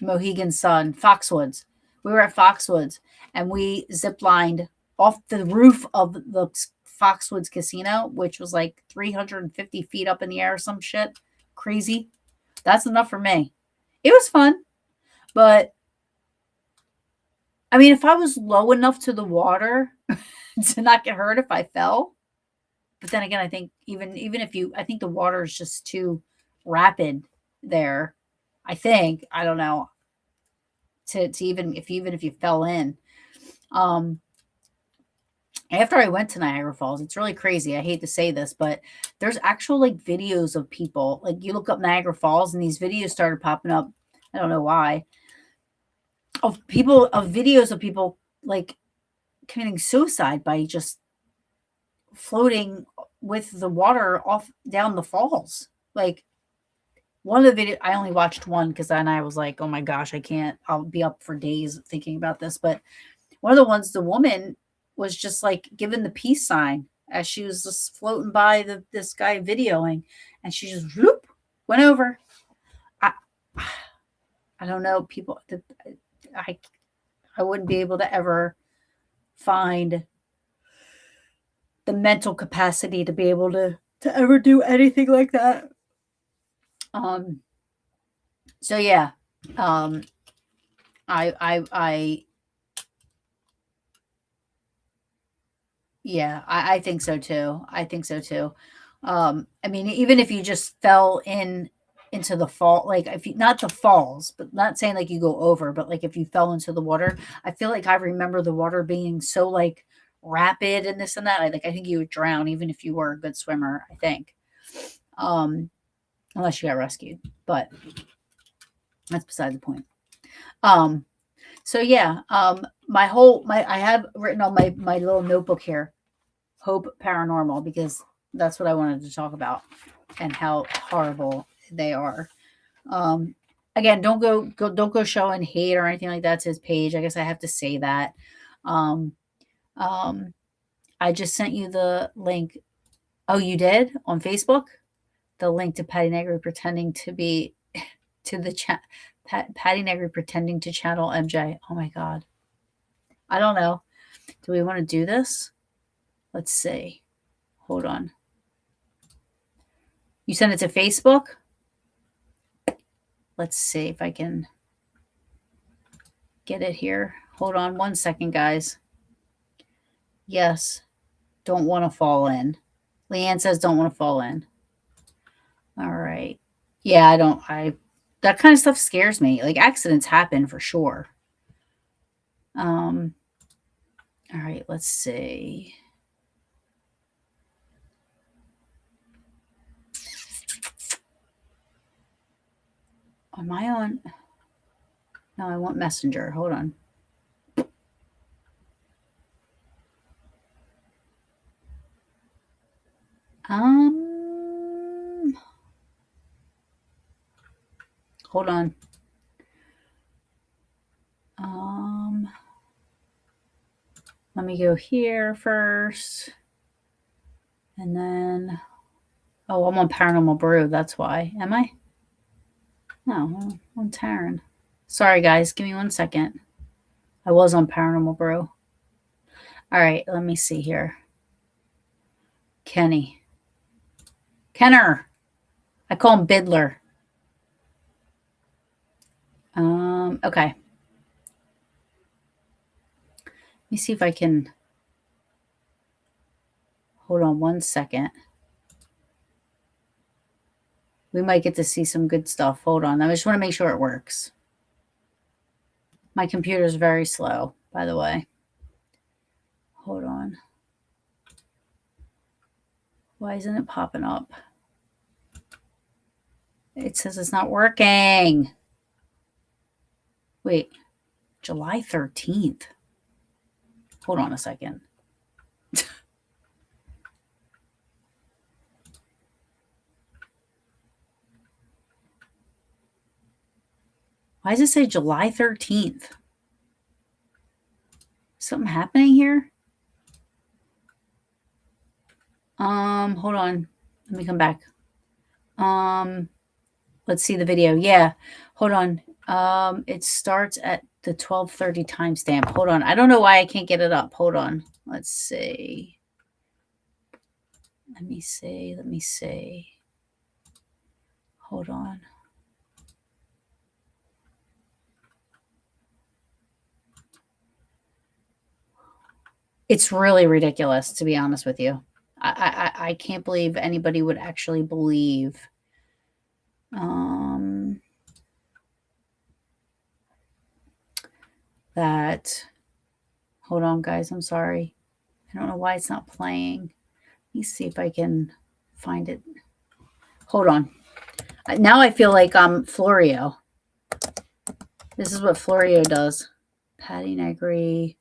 Mohegan Sun, Foxwoods. We were at Foxwoods and we zip lined off the roof of the Foxwoods Casino, which was like 350 feet up in the air or some shit. Crazy. That's enough for me. It was fun, but I mean, if I was low enough to the water to not get hurt if I fell, but then again, I think even if you, I think the water is just too rapid there. I think I don't know to even if you fell in. Um, After I went to Niagara Falls, it's really crazy. I hate to say this, but there's actual like videos of people. Like you look up Niagara Falls, and these videos started popping up. I don't know why. Of videos of people like committing suicide by just floating with the water off down the falls. Like one of the video, I only watched one because then I was like, oh my gosh, I can't. I'll be up for days thinking about this. But one of the ones, the woman was just like given the peace sign as she was just floating by this guy videoing, and she just whoop went over. I I don't know people. I I wouldn't be able to ever find the mental capacity to be able to ever do anything like that. Um. So yeah. Um. I Yeah, I think so too. I think so too. I mean, even if you just fell into the fall, like if you not the falls, but not saying like you go over, but like if you fell into the water, I feel like I remember the water being so like rapid and this and that. I think you would drown even if you were a good swimmer, I think. Um, Unless you got rescued. But that's beside the point. Um, so yeah, my I have written on my little notebook here Hope Paranormal because that's what I wanted to talk about and how horrible they are. Um, Again, don't go showing hate or anything like that to his page. I guess I have to say that. Um, um, I just sent you the link. Oh, you did on Facebook? The link to Patty Negri pretending to be to the chat. Patty Negri pretending to channel MJ. Oh my God. I don't know. Do we want to do this? Let's see. Hold on. You sent it to Facebook? Let's see if I can get it here. Hold on one second, guys. Yes, don't want to fall in. Leanne says don't want to fall in. All right. Yeah, that kind of stuff scares me. Like accidents happen for sure. Um, all right, let's see. Am I on? No, I want Messenger. Hold on. Um, Hold on. Um, Let me go here first. And then, oh, I'm on Paranormal Brew. That's why. Am I? No, I'm Taryn. Sorry, guys. Give me one second. I was on Paranormal Brew. All right, let me see here. Kenner. I call him Bidler. Okay. Let me see if I can. Hold on one second. We might get to see some good stuff. Hold on. I just want to make sure it works. My computer is very slow, by the way. Hold on. Why isn't it popping up? It says it's not working. Wait, July 13th. Hold on a second. Why does it say July 13th? Something happening here? Hold on. Let me come back. Let's see the video. Yeah. Hold on. It starts at the 12:30 timestamp. Hold on. I don't know why I can't get it up. Hold on. Let's see. Let me see. Hold on. It's really ridiculous, to be honest with you. I can't believe anybody would actually believe. That. Hold on, guys. I'm sorry. I don't know why it's not playing. Let me see if I can find it. Hold on. Now I feel like I'm Florio. This is what Florio does. Patty Negri.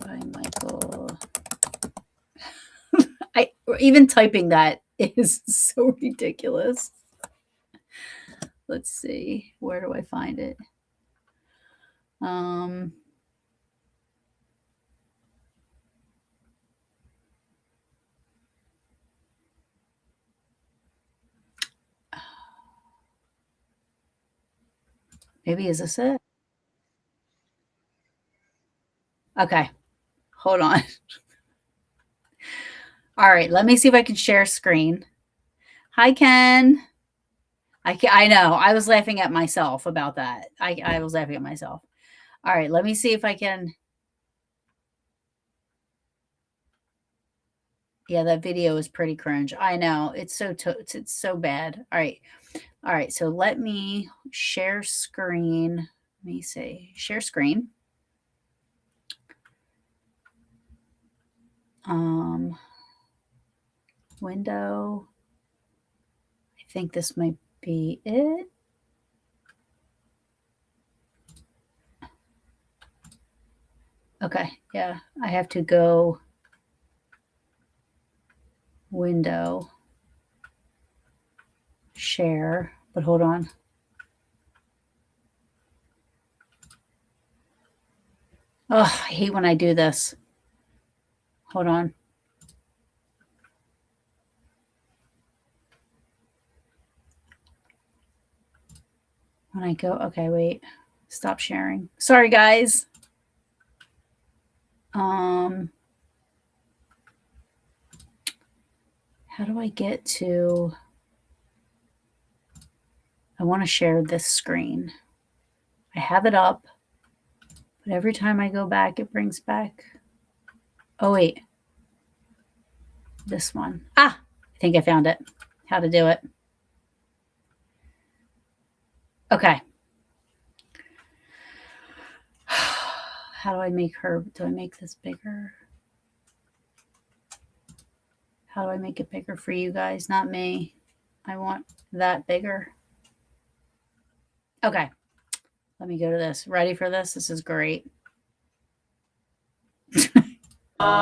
By Michael. Even typing that is so ridiculous. Let's see. Where do I find it? Maybe is this it? Okay. Hold on. All right. Let me see if I can share screen. Hi, Ken. I know. I was laughing at myself about that. I was laughing at myself. All right. Let me see if I can. Yeah, that video is pretty cringe. I know. It's so bad. All right. All right. So let me share screen. Let me see. Share screen. Window. I think this might be it. Okay. Yeah. I have to go window. Share. But hold on. Oh, I hate when I do this. Hold on. When I go, okay, wait. Stop sharing. Sorry, guys. How do I get to? I want to share this screen. I have it up, but every time I go back, it brings back. Oh, wait. This one. I think I found it. How to do it. Okay. How do I make her? Do I make this bigger? How do I make it bigger for you guys? Not me. I want that bigger. Okay. Let me go to this. Ready for this? This is great. Michael.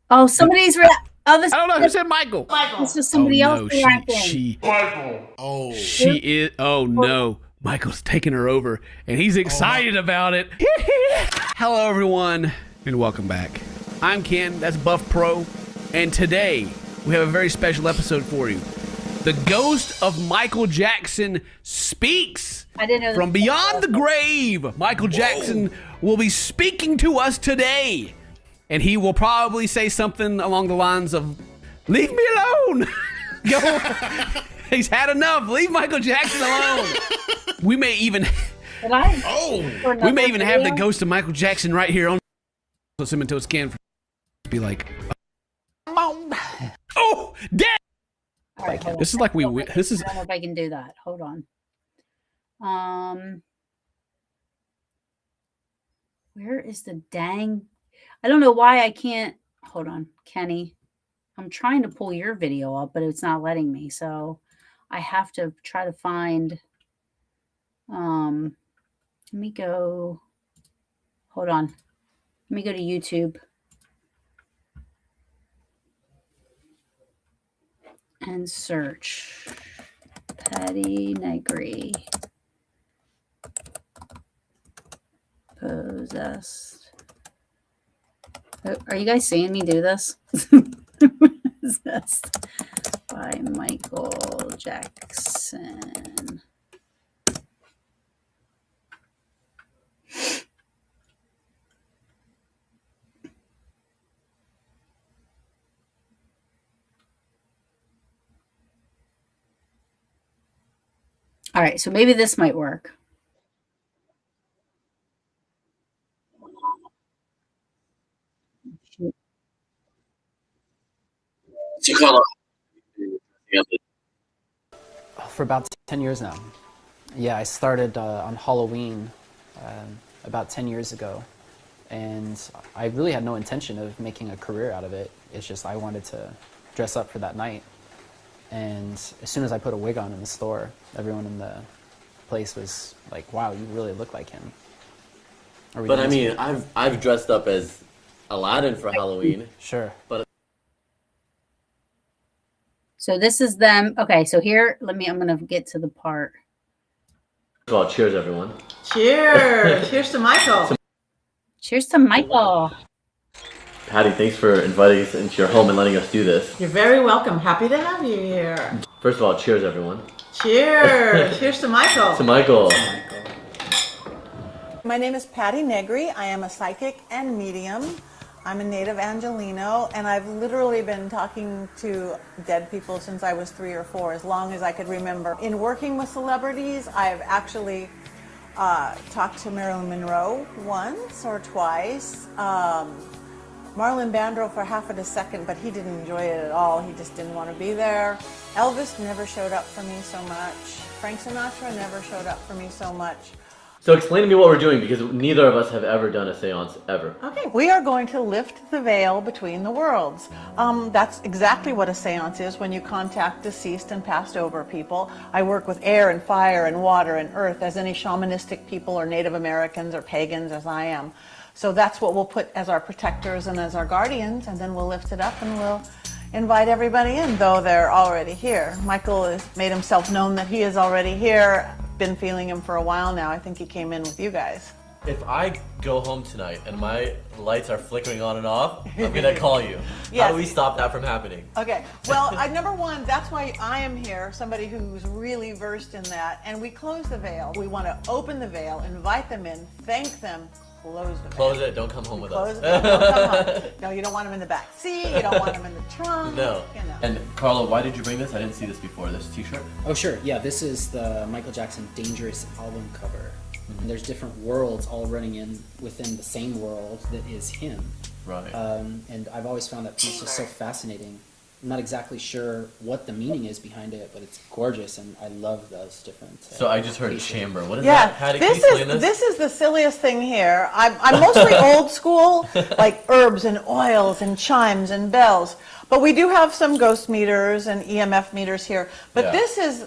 Oh, somebody's this. I don't know who said Michael. This is somebody else reacting. Michael. Oh, she is. Oh no, Michael's taking her over, and he's excited about it. Hello, everyone, and welcome back. I'm Ken. That's Buff Pro, and today we have a very special episode for you. The ghost of Michael Jackson speaks. I didn't know from beyond the grave. Michael Jackson will be speaking to us today. And he will probably say something along the lines of, "Leave me alone." Go. He's had enough. Leave Michael Jackson alone. We may even we may even have the ghost of Michael Jackson right here on Cemento's Scan. Be like, oh, dead. All right, this is like this is. I don't know if I can do that. Hold on. Where is the dang? I don't know why I can't. Hold on, Kenny. I'm trying to pull your video up, but it's not letting me. So I have to try to find. Let me go. Hold on. Let me go to YouTube and search Patty Negri possessed. Are you guys seeing me do this? Possessed by Michael Jackson. All right, so maybe this might work. For about 10 years now. Yeah, I started on Halloween about 10 years ago, and I really had no intention of making a career out of it. It's just I wanted to dress up for that night, and as soon as I put a wig on in the store, everyone in the place was like, wow, you really look like him. But I mean, I've dressed up as Aladdin for Halloween. Sure. But So this is them. Okay, so here, I'm going to get to the part. well, cheers, everyone. Cheers! Cheers to Michael. Cheers to Michael. Patty, thanks for inviting us into your home and letting us do this. You're very welcome. Happy to have you here. First of all, cheers, everyone. Cheers! Cheers to Michael. To Michael. My name is Patty Negri. I am a psychic and medium. I'm a native Angelino, and I've literally been talking to dead people since I was 3 or 4, as long as I could remember. In working with celebrities, I've actually talked to Marilyn Monroe once or twice. Marlon Brando for half of a second, but he didn't enjoy it at all. He just didn't want to be there. Elvis never showed up for me so much. Frank Sinatra never showed up for me so much. So explain to me what we're doing, because neither of us have ever done a seance, ever. Okay, we are going to lift the veil between the worlds. That's exactly what a seance is when you contact deceased and passed over people. I work with air and fire and water and earth, as any shamanistic people or Native Americans or pagans as I am. So that's what we'll put as our protectors and as our guardians, and then we'll lift it up and we'll invite everybody in, though they're already here. Michael has made himself known that he is already here. Been feeling him for a while now. I think he came in with you guys. If I go home tonight and my lights are flickering on and off, I'm gonna call you. Yes. How do we stop that from happening? Okay, well, number one, that's why I am here, somebody who's really versed in that. And we close the veil. We want to open the veil, invite them in, thank them, close the veil. Close it, don't come home with Close us. it, don't come home. No, you don't want them in the back seat, you don't want them in the trunk. No. You know. And Carlo, why did you bring this? I didn't see this before, this t-shirt. Oh, sure. Yeah, this is the Michael Jackson Dangerous album cover. And there's different worlds all running in within the same world that is him. Right. And I've always found that piece just so fascinating. I'm not exactly sure what the meaning is behind it, but it's gorgeous, and I love those different. So I just heard pieces. chamber. What is Yeah, that? Patty, can you explain this? this is the silliest thing here. I'm mostly old school, like herbs and oils and chimes and bells. But we do have some ghost meters and EMF meters here. But Yeah. this is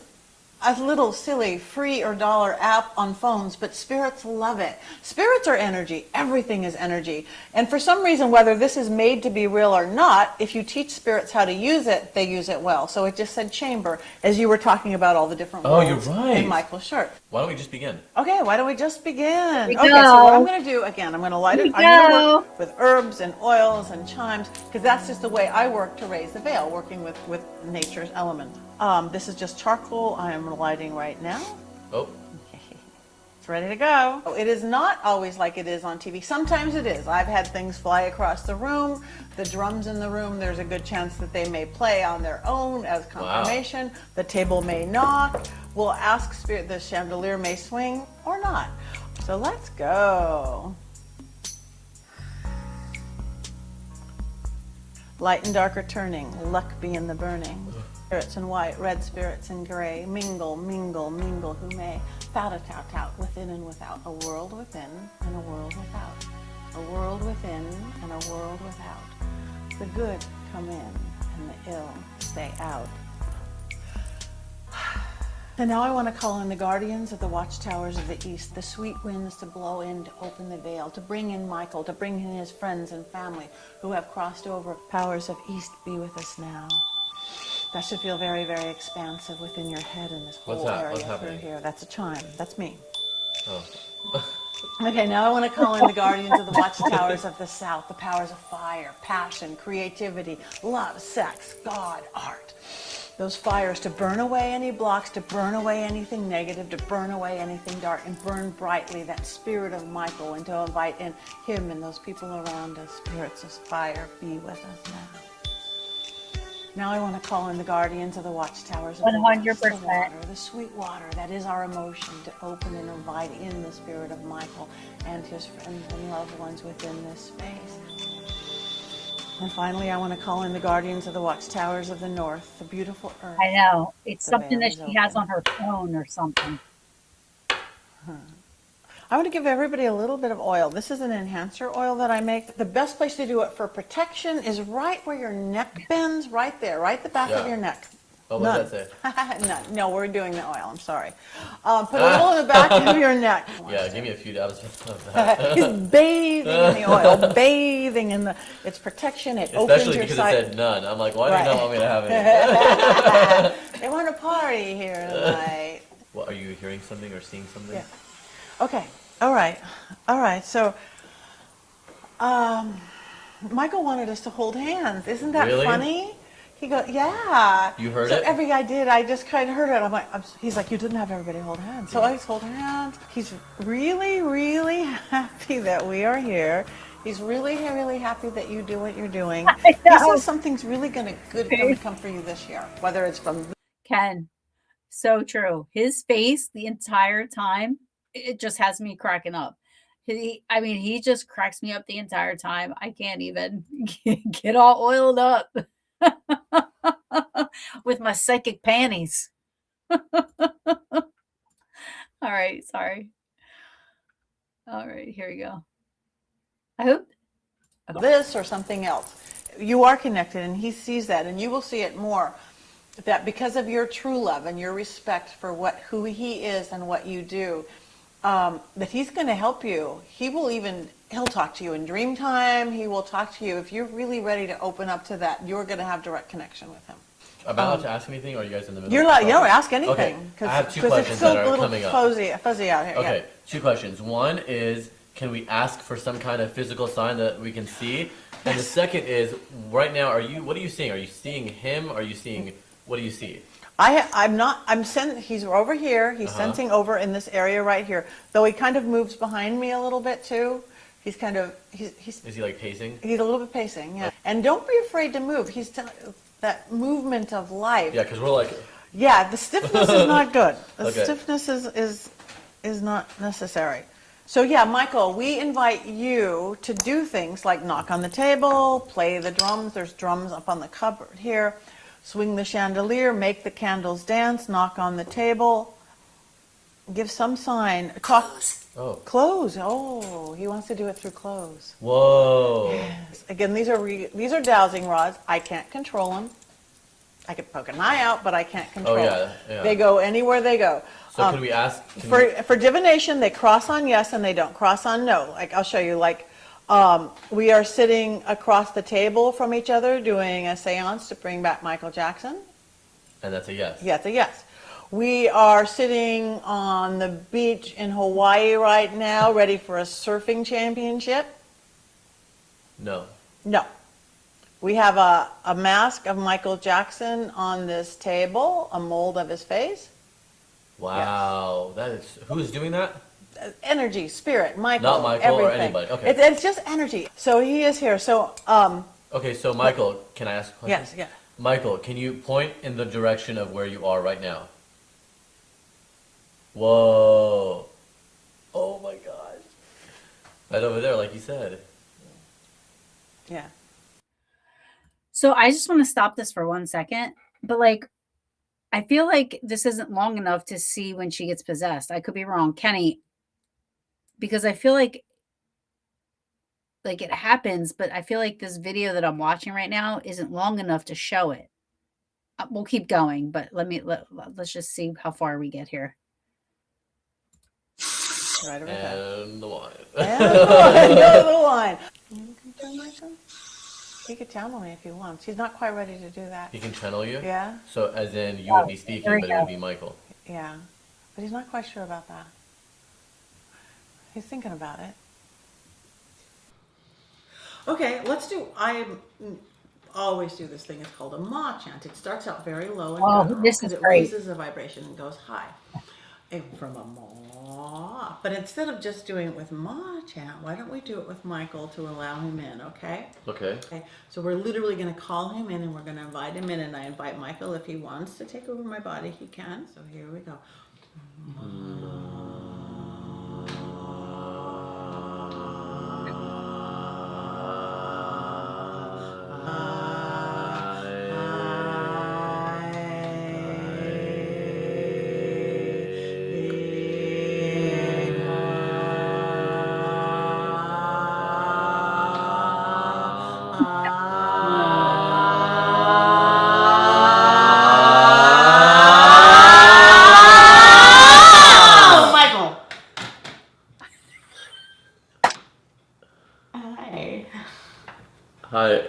a little silly free or dollar app on phones, but spirits love it. Spirits are energy. Everything is energy. And for some reason, whether this is made to be real or not, if you teach spirits how to use it, they use it well. So it just said chamber, as you were talking about all the different Oh, you're worlds right. in Michael's shirt. Why don't we just begin? Okay, why don't we just begin? we Okay, go. so what I'm going to do, again, I'm going to light Here it. we I'm going to go. work with herbs and oils and chimes, because that's just the way I work to raise the veil, working with nature's elements. This is just charcoal I am lighting right now. Oh, It's ready to go. It is not always like it is on TV. Sometimes it is. I've had things fly across the room. The drums in the room, there's a good chance that they may play on their own as confirmation. Wow. The table may knock. We'll ask spirit, the chandelier may swing or not. So let's go. Light and dark are turning, luck be in the burning. Spirits in white, red spirits in gray, mingle, mingle, mingle who may. Tout-a-tout-tout, within and without, a world within and a world without. a world within and a world without. The good come in and the ill stay out. And now I want to call on the guardians of the watchtowers of the east, the sweet winds to blow in, to open the veil, to bring in Michael, to bring in his friends and family who have crossed over. Powers of east, be with us now. That should feel very, very expansive within your head and this whole area What's through happening? here. That's a chime. That's me. Oh. Okay, now I want to call in the guardians of the watchtowers of the south, the powers of fire, passion, creativity, love, sex, God, art. Those fires to burn away any blocks, to burn away anything negative, to burn away anything dark, and burn brightly that spirit of Michael, and to invite in him and those people around us. Spirits of fire, be with us now. Now I want to call in the guardians of the watchtowers of the west, the 100%. water, the sweet water that is our emotion, to open and invite in the spirit of Michael and his friends and loved ones within this space. And finally, I want to call in the guardians of the watchtowers of the north, the beautiful earth. I know. It's The something veil that is she has open. on her phone or something. I want to give everybody a little bit of oil. This is an enhancer oil that I make. The best place to do it for protection is right where your neck bends, right there, right the back of Yeah. your neck. Oh, what does that say? None. No, we're doing the oil. I'm sorry. Put a little in the back of your neck. Yeah, give me a few dabs of that. He's bathing in the oil, bathing in the. It's protection. It opens Especially your because sight. it said none. I'm like, why do you Right. not want me to have any? They want to party here tonight. Well, are you hearing something or seeing something? Yeah. Okay. All right. All right. So, Michael wanted us to hold hands. Isn't that Really? funny? He goes, yeah. You heard so it? every I did. I just kind of heard it. I'm like, he's like, you didn't have everybody hold hands. So I just hold hands. He's really, really happy that we are here. He's really, really happy that you do what you're doing. He know. says something's really gonna come for you this year, whether it's from. Ken, so true. His face the entire time, it just has me cracking up. He just cracks me up the entire time. I can't even get all oiled up with my psychic panties. All right, sorry. All right, here we go. I hope This or something else. You are connected, and he sees that, and you will see it more. That because of your true love and your respect for who he is and what you do, that he's going to help you. He'll talk to you in dream time. He will talk to you. If you're really ready to open up to that, you're going to have direct connection with him. Am I allowed to ask anything, or are you guys in the middle? You're of not, talking? you don't ask anything. Okay, I have two 'cause questions it's so that are little coming up. fuzzy out here. Okay, Yeah. two questions. One is, can we ask for some kind of physical sign that we can see? And the second is, right now, what are you seeing? Are you seeing him? What do you see? He's over here. He's sensing over in this area right here. Though he kind of moves behind me a little bit too. He's Is he like pacing? He's a little bit pacing, yeah. And don't be afraid to move. That movement of life. Yeah, because we're like, Yeah, the stiffness is not good. The Okay. stiffness is not necessary. So yeah, Michael, we invite you to do things like knock on the table, play the drums. There's drums up on the cupboard here. Swing the chandelier, make the candles dance, knock on the table. Give some sign. Talk. oh, Clothes. Oh, he wants to do it through clothes. whoa. Again, these are dowsing rods. I can't control them. I could poke an eye out, but I can't control them. Yeah. They go anywhere they go. So can we ask? For divination, they cross on yes and they don't cross on no. Like I'll show you. Like we are sitting across the table from each other doing a séance to bring back Michael Jackson. And that's a yes. Yeah, it's a yes. We are sitting on the beach in Hawaii right now, ready for a surfing championship. No. No. We have a mask of Michael Jackson on this table, a mold of his face. Wow. That is. Who's doing that? Energy, spirit, Michael. Not Michael or everything. anybody. Okay. It's just energy. So he is here. So, Okay, so Michael, can I ask a question? yes, yeah. Michael, can you point in the direction of where you are right now? Whoa. Oh my gosh. Right over there, like you said. Yeah. so. I just want to stop this for 1 second, but I feel like this isn't long enough to see when she gets possessed. I could be wrong, Kenny, because I feel like like it happens, but I feel like this video that I'm watching right now isn't long enough to show it. We'll keep going, but let's just see how far we get here. Right over there. And the wine. You're the one. You can turn Michael? He could channel me if he wants. He's not quite ready to do that. He can channel you? Yeah? So as in you would be speaking, there we but it would go. be Michael. Yeah. But he's not quite sure about that. He's thinking about it. Okay, let's do, I always do this thing. It's called a ma chant. It starts out very low and guttural, this is because it great. raises the vibration and goes high. And from a ma. But instead of just doing it with ma chant, why don't we do it with Michael to allow him in, okay? Okay. Okay, so we're literally going to call him in and we're going to invite him in, and I invite Michael if he wants to take over my body, he can. So here we go. Michael. Hi.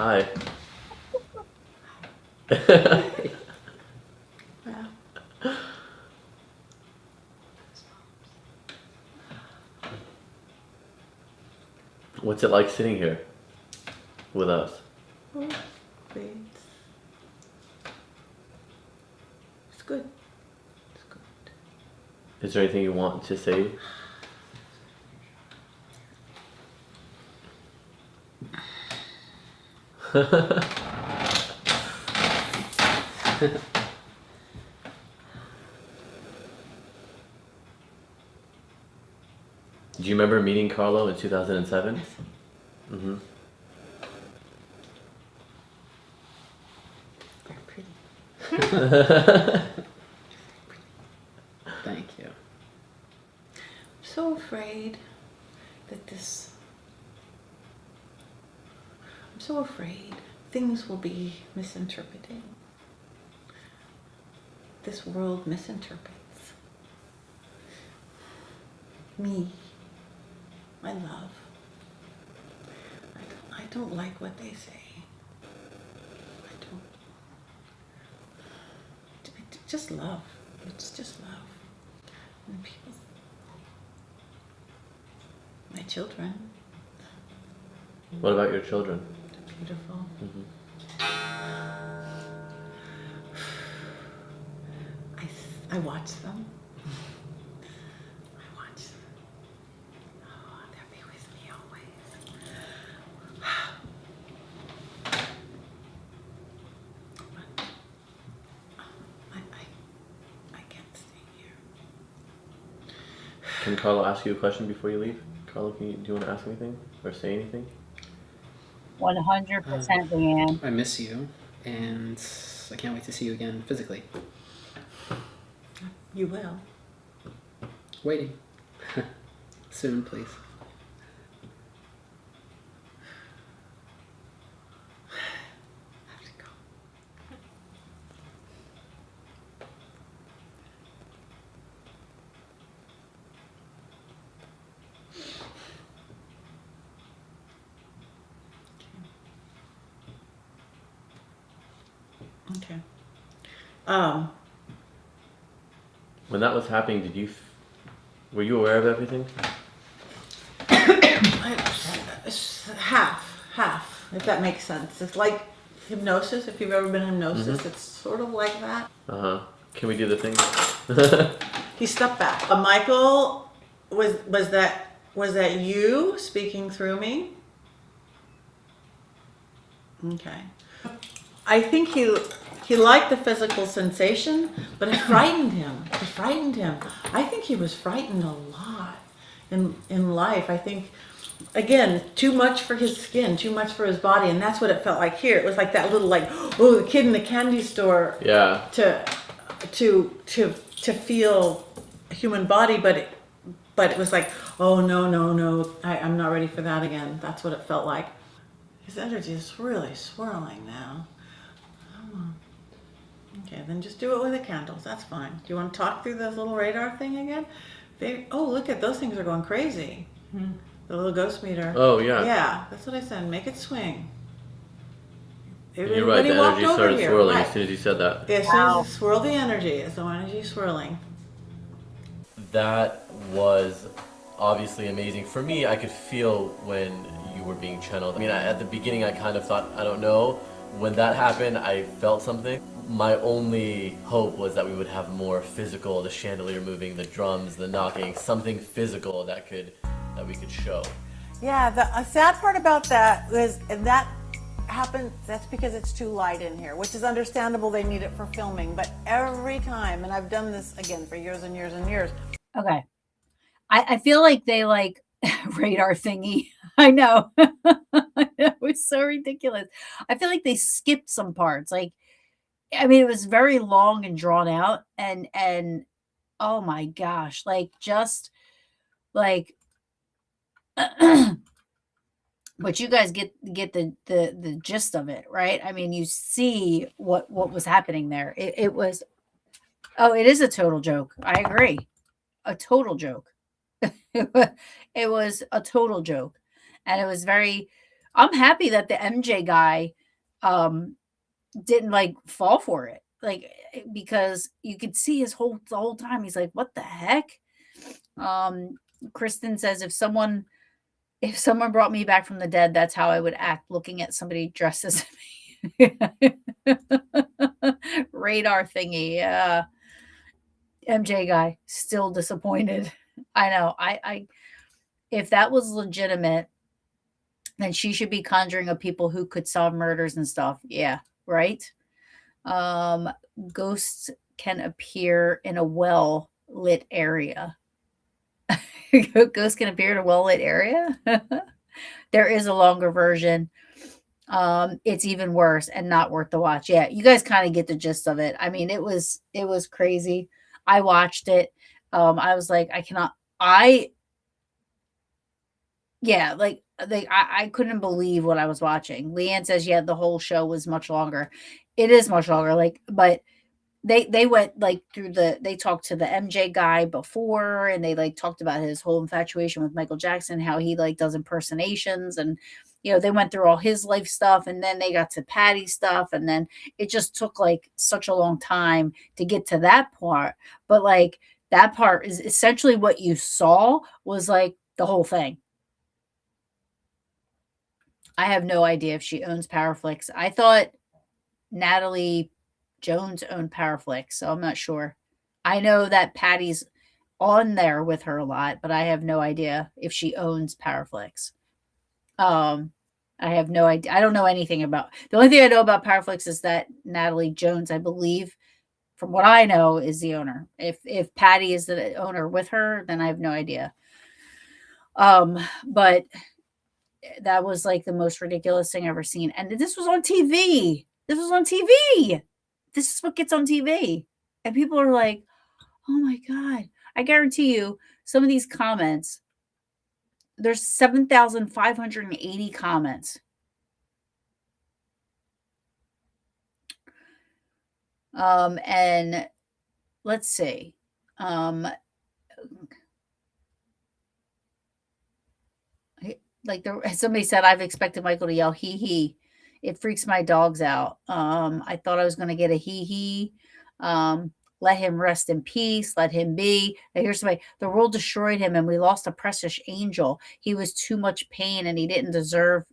Hi. Hi. What's it like sitting here with us? Oh, great. It's good. It's good. Is there anything you want to say? Do you remember meeting Carlo in 2007? Mm-hmm. Very pretty. Thank you. I'm so afraid that this. I'm so afraid things will be misinterpreted. This world misinterprets me, my love. I don't like what they say. I don't. Just love. It's just love. And people, my children, What about your children? they're beautiful. I watch them. I watch them. Oh, they'll be with me always. But I can't stay here. Can Carlo ask you a question before you leave? Carlo, do you want to ask anything or say anything? 100%, Leanne. I miss you, and I can't wait to see you again physically. You will. Waiting. Soon, please. I have to go. Okay. When that was happening, were you aware of everything? Half, if that makes sense. It's like hypnosis. If you've ever been in hypnosis, it's sort of like that. Uh-huh. Can we do the thing? He stepped back. Michael, was that you speaking through me? Okay. I think he liked the physical sensation, but it frightened him. It frightened him. I think he was frightened a lot in life. I think again, too much for his skin, too much for his body, and that's what it felt like here. It was like that little like, oh, the kid in the candy store. Yeah. To feel a human body, but it was like, oh no no no, I'm not ready for that again. That's what it felt like. His energy is really swirling now. Okay, then just do it with the candles. That's fine. Do you want to talk through this little radar thing again? Oh, look at those things are going crazy. The little ghost meter. Oh, yeah. Yeah, that's what I said. Make it swing. You're right. The walked energy over started here. swirling Right. as soon as you said that. As soon as you swirl the energy, it's the energy swirling. That was obviously amazing. For me, I could feel when you were being channeled. I mean, at the beginning, I kind of thought, I don't know. When that happened, I felt something. My only hope was that we would have more physical, the chandelier moving, the drums, the knocking, something physical that we could show. Yeah, the sad part about that is that happened. That's because it's too light in here, which is understandable. They need it for filming, but every time, and I've done this again for years and years and years. Okay. I feel like they like radar thingy. I know. It was so ridiculous. I feel like they skipped some parts. Like, I mean, it was very long and drawn out, and oh my gosh, like just like but you guys get the gist of it, right? I mean, you see what was happening there. It was, oh, it is a total joke. I agree. A total joke. It was a total joke. And it was very, I'm happy that the MJ guy didn't like fall for it. Like, because you could see the whole time he's like, what the heck? Kristen says if someone brought me back from the dead, that's how I would act, looking at somebody dressed as me. Radar thingy. MJ guy still disappointed. I know. I if that was legitimate, then she should be conjuring up people who could solve murders and stuff. Yeah, right. Ghosts can appear in a well lit area. Ghosts can appear in a well lit area. There is a longer version. It's even worse and not worth the watch. Yeah, you guys kind of get the gist of it. I mean, it was crazy. I watched it. I was like, yeah, like I couldn't believe what I was watching. Leanne says, yeah, the whole show was much longer. It is much longer, like, but they went like through they talked to the MJ guy before, and they like talked about his whole infatuation with Michael Jackson, how he like does impersonations, and they went through all his life stuff, and then they got to Patty stuff, and then it just took like such a long time to get to that part. But like that part is essentially what you saw was like the whole thing. I have no idea if she owns Powerflix. I thought Natalie Jones owned Powerflix, so I'm not sure. I know that Patty's on there with her a lot, but I have no idea if she owns Powerflix. I have no idea. I don't know anything about. The only thing I know about Powerflix is that Natalie Jones, I believe, from what I know, is the owner. If Patty is the owner with her, then I have no idea. But that was like the most ridiculous thing I've ever seen. And this was on TV. This was on TV. This is what gets on TV. And people are like, oh my God. I guarantee you, some of these comments, there's 7,580 comments. And let's see. Like somebody said, I've expected Michael to yell hee hee. It freaks my dogs out. I thought I was going to get a hee hee. Let him rest in peace. Let him be. And here's somebody. The world destroyed him, and we lost a precious angel. He was too much pain, and we didn't deserve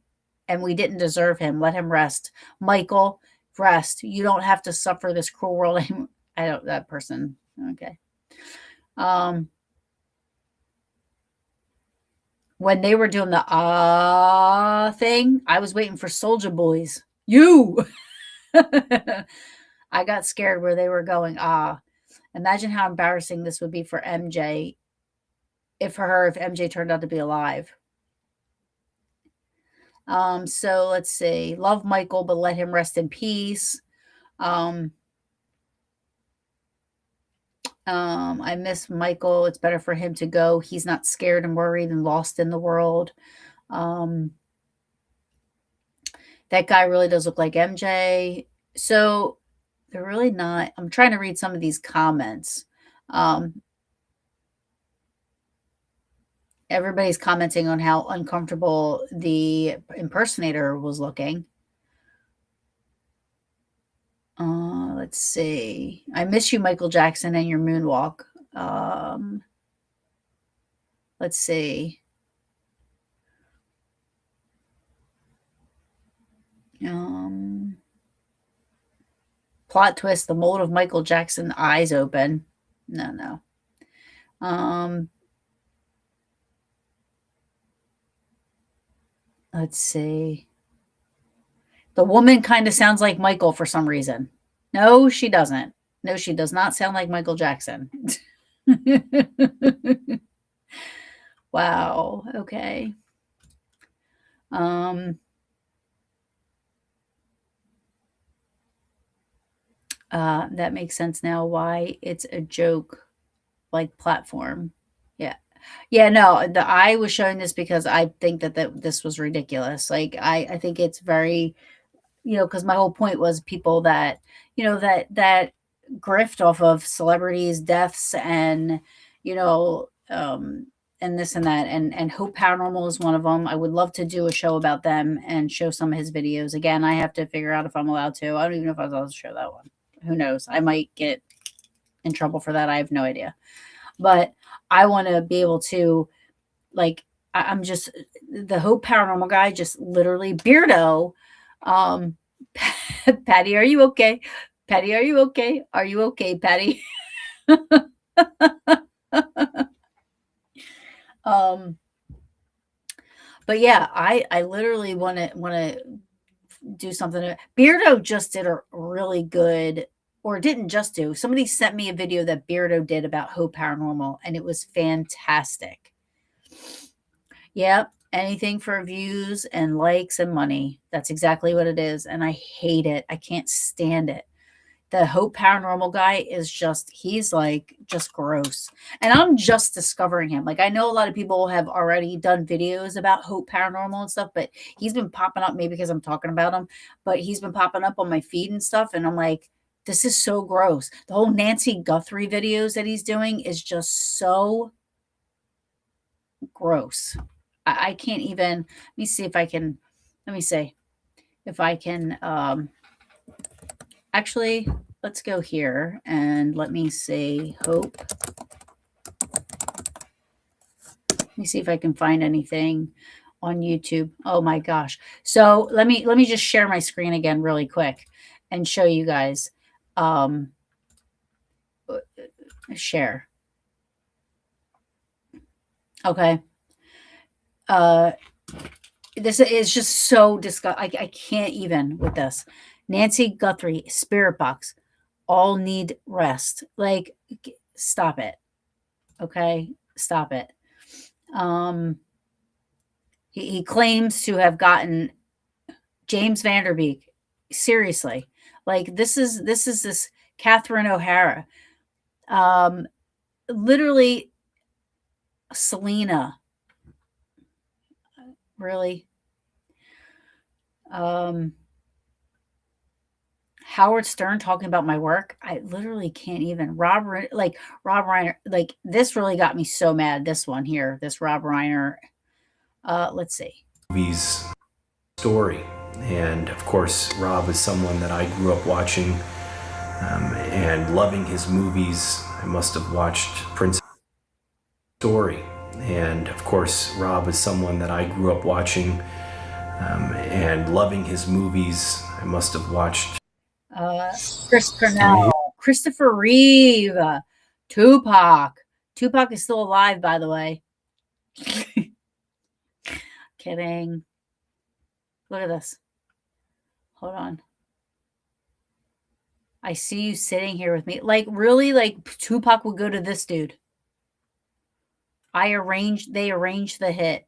him. Let him rest. Michael, rest. You don't have to suffer this cruel world. That person. Okay. When they were doing the thing, I was waiting for Soldier Boys. You! I got scared where they were going, Imagine how embarrassing this would be for MJ, if MJ turned out to be alive. So let's see. Love Michael, but let him rest in peace. I miss Michael. It's better for him to go. He's not scared and worried and lost in the world. Um, that guy really does look like MJ. So they're really not. I'm trying to read some of these comments. Everybody's commenting on how uncomfortable the impersonator was looking. Let's see. I miss you, Michael Jackson, and your moonwalk. Let's see. Plot twist: the mold of Michael Jackson eyes open. No. Let's see. The woman kind of sounds like Michael for some reason. No, she doesn't. No, she does not sound like Michael Jackson. Wow. Okay. That makes sense now why it's a joke like platform. Yeah. Yeah, no, I was showing this because I think that this was ridiculous. Like I think it's very, because my whole point was people that, that grift off of celebrities, deaths, and you know, and this and that, and Hope Paranormal is one of them. I would love to do a show about them and show some of his videos. Again, I have to figure out if I'm allowed to. I don't even know if I was allowed to show that one. Who knows? I might get in trouble for that. I have no idea. But I want to be able to, like, I'm just the Hope Paranormal guy, just literally Beardo. Patty, are you okay? Patty, are you okay? Are you okay, Patty? But yeah, I literally want to do something. Beardo just did a really good, or didn't just do. Somebody sent me a video that Beardo did about Hope Paranormal, and it was fantastic. Yep, anything for views and likes and money. That's exactly what it is, and I hate it. I can't stand it. The Hope Paranormal guy is he's like just gross. And I'm just discovering him. Like I know a lot of people have already done videos about Hope Paranormal and stuff, but he's been popping up maybe because I'm talking about him, but he's been popping up on my feed and stuff. And I'm like, this is so gross. The whole Nancy Guthrie videos that he's doing is just so gross. I can't even, let me see if I can, actually, let's go here and let me see Hope. Let me see if I can find anything on YouTube. Oh my gosh. So let me just share my screen again really quick and show you guys. Share. Okay. This is just so disgusting. I can't even with this. Nancy Guthrie, Spirit Box, all need rest. Like, stop it. Okay, stop it. He claims to have gotten James Vanderbeek. Seriously, like this is Catherine O'Hara. Literally, Selena. Really. Howard Stern talking about my work. I literally can't even. Rob Reiner, like this really got me so mad. This one here, this Rob Reiner. Let's see. Movie's story. And of course, Rob is someone that I grew up watching and loving his movies. I must have watched Prince Story. And of course, Rob is someone that I grew up watching and loving his movies. I must have watched Chris Cornell, Christopher Reeve, Tupac. Tupac is still alive, by the way. Kidding. Look at this. Hold on. I see you sitting here with me. Like, really? Like, Tupac would go to this dude. They arranged the hit.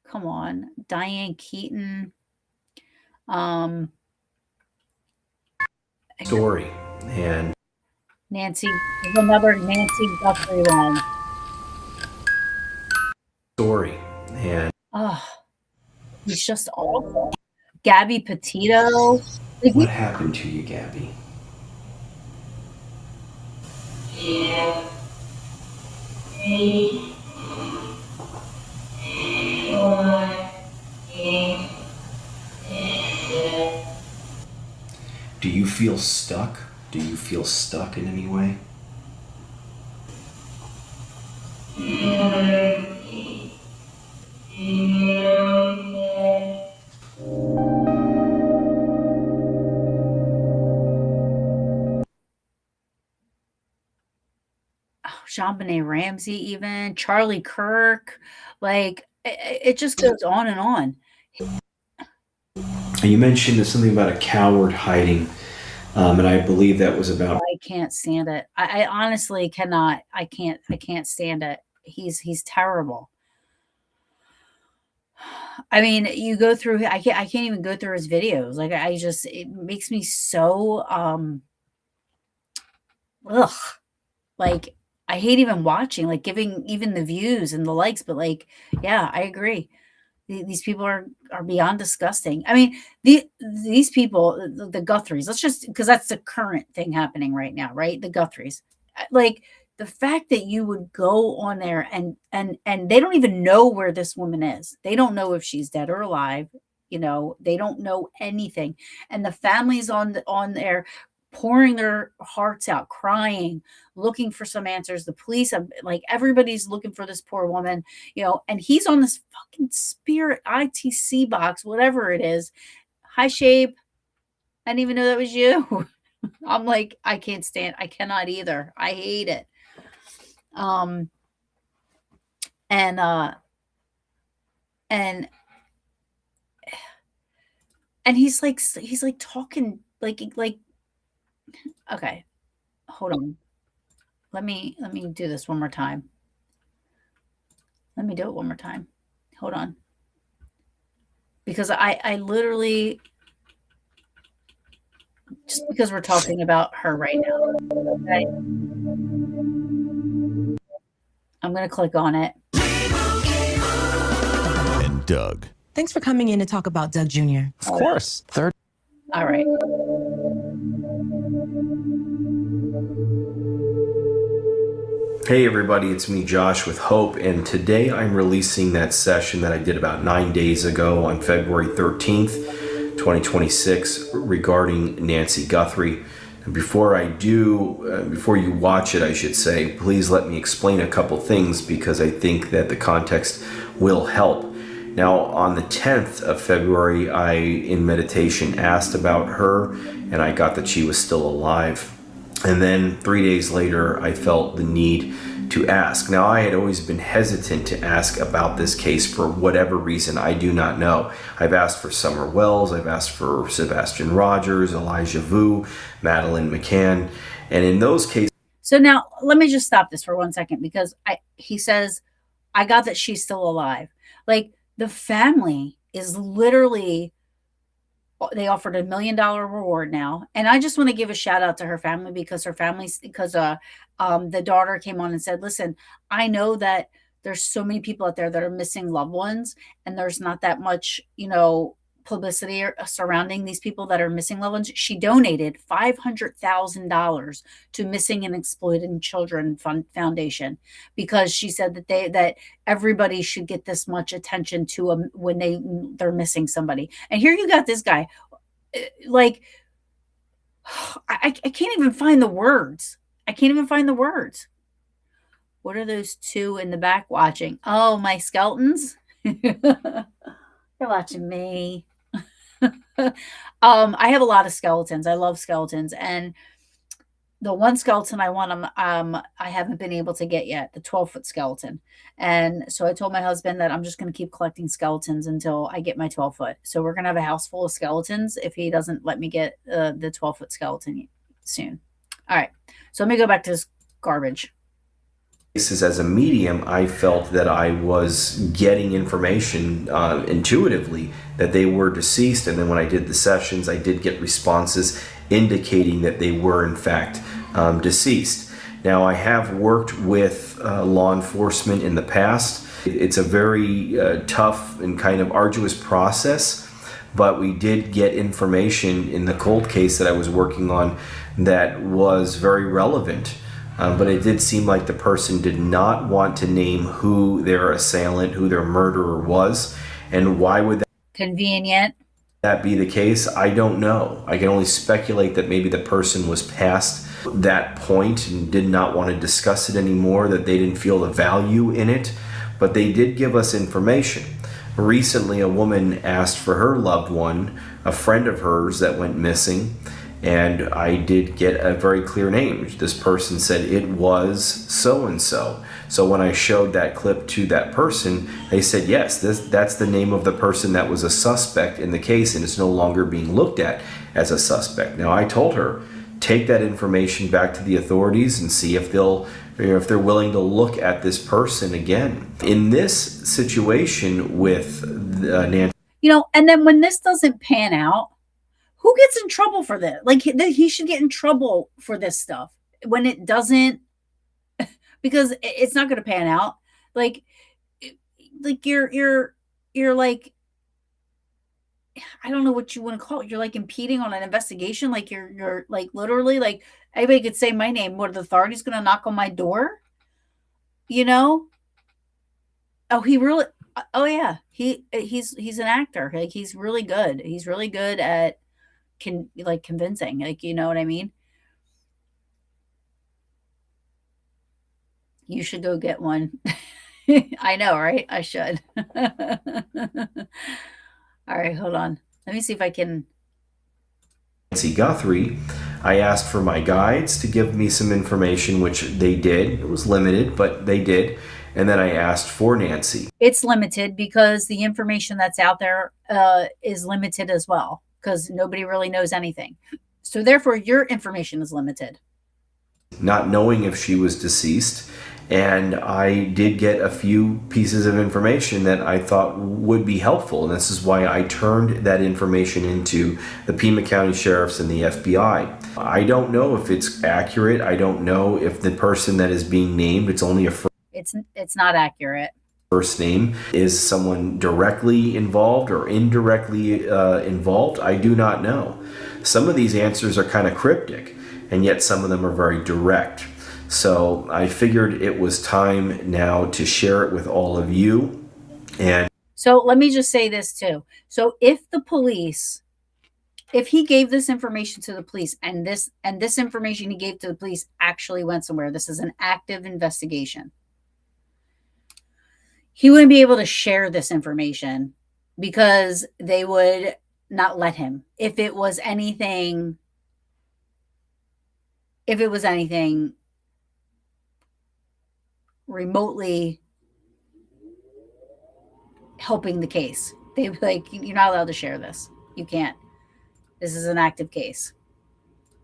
Come on. Diane Keaton. Um, Story. And Nancy, there's another Nancy Guthrie one. story. And Oh, he's just awful. Gabby Petito. Like, what happened to you, Gabby? Do you feel stuck? Do you feel stuck in any way? JonBenet Ramsey, even Charlie Kirk. Like, it just goes on and on. And you mentioned something about a coward hiding, and I believe that was about. I can't stand it. I honestly cannot. I can't stand it. He's terrible. I mean, you go through. I can't even go through his videos. Like, I just, it makes me so ugh. Like, I hate even watching, like, giving even the views and the likes. But, like, yeah, I agree. These people are beyond disgusting. I mean, these people, the Guthries. Let's just, because that's the current thing happening right now, right? The Guthries, like, the fact that you would go on there and they don't even know where this woman is. They don't know if she's dead or alive. They don't know anything, and the family's on there pouring their hearts out, crying, looking for some answers. The police, like, everybody's looking for this poor woman, and he's on this fucking Spirit ITC box, whatever it is. Hi, Shape. I didn't even know that was you. I'm like, I cannot either. I hate it. And and he's like talking like, okay, hold on. Let me do this one more time. Let me do it one more time. Hold on. Because I literally, just because we're talking about her right now. Okay. I'm going to click on it. And Doug. Thanks for coming in to talk about Doug Jr. Of course. Third. All right. Hey everybody, it's me Josh with Hope, and today I'm releasing that session that I did about 9 days ago on February 13th, 2026 regarding Nancy Guthrie. And before you watch it, I should say, please let me explain a couple things because I think that the context will help. Now, on the 10th of February, I, in meditation, asked about her, and I got that she was still alive. And then 3 days later, I felt the need to ask. Now, I had always been hesitant to ask about this case for whatever reason. I do not know. I've asked for Summer Wells. I've asked for Sebastian Rogers, Elijah Vu, Madeleine McCann. And in those cases... So now, let me just stop this for 1 second, because he says, I got that she's still alive. Like, the family is literally... They offered $1 million reward now. And I just want to give a shout out to her family, because the daughter came on and said, listen, I know that there's so many people out there that are missing loved ones, and there's not that much, publicity surrounding these people that are missing loved ones. She donated $500,000 to Missing and Exploited Children Foundation, because she said that everybody should get this much attention to when they're missing somebody. And here you got this guy, like, I can't even find the words. What are those two in the back watching? Oh, my skeletons. They're watching me. I have a lot of skeletons. I love skeletons, and the one skeleton I want, I haven't been able to get yet, the 12-foot skeleton. And so I told my husband that I'm just going to keep collecting skeletons until I get my 12-foot. So we're going to have a house full of skeletons if he doesn't let me get the 12-foot skeleton soon. All right. So let me go back to this garbage. As a medium, I felt that I was getting information intuitively that they were deceased, and then when I did the sessions, I did get responses indicating that they were in fact deceased. Now, I have worked with law enforcement in the past. It's a very tough and kind of arduous process, but we did get information in the cold case that I was working on that was very relevant. But it did seem like the person did not want to name who their assailant, who their murderer was. And why would Convenient. that be the case? I don't know. I can only speculate that maybe the person was past that point and did not want to discuss it anymore, that they didn't feel the value in it. But they did give us information. Recently, a woman asked for her loved one, a friend of hers that went missing. And I did get a very clear name. This person said it was so-and-so. So when I showed that clip to that person, they said, yes, that's the name of the person that was a suspect in the case, and it's no longer being looked at as a suspect. Now, I told her, take that information back to the authorities and see if if they're willing to look at this person again. In this situation with Nancy, And then when this doesn't pan out, who gets in trouble for this? Like, he should get in trouble for this stuff when it doesn't, because it's not going to pan out. Like you're like, I don't know what you want to call it. You're like impeding on an investigation. Like you're like literally like anybody could say my name. What, the authority's going to knock on my door? Oh, he really, oh yeah. He's an actor. Like he's really good. He's really good at convincing, like, you know what I mean? You should go get one. I know, right? I should. All right, hold on. Let me see if I can. Nancy Guthrie, I asked for my guides to give me some information, which they did. It was limited, but they did. And then I asked for Nancy. It's limited because the information that's out there is limited as well, because nobody really knows anything. So therefore, your information is limited. Not knowing if she was deceased. And I did get a few pieces of information that I thought would be helpful. And this is why I turned that information into the Pima County Sheriffs and the FBI. I don't know if it's accurate. I don't know if the person that is being named, it's only a it's not accurate. First name, is someone directly involved or indirectly involved. I do not know. Some of these answers are kind of cryptic, and yet some of them are very direct. So I figured it was time now to share it with all of you. And so let me just say this too. So if he gave this information to the police and this information he gave to the police actually went somewhere, this is an active investigation, he wouldn't be able to share this information because they would not let him. If it was anything remotely helping the case, they'd be like, you're not allowed to share this. You can't. This is an active case.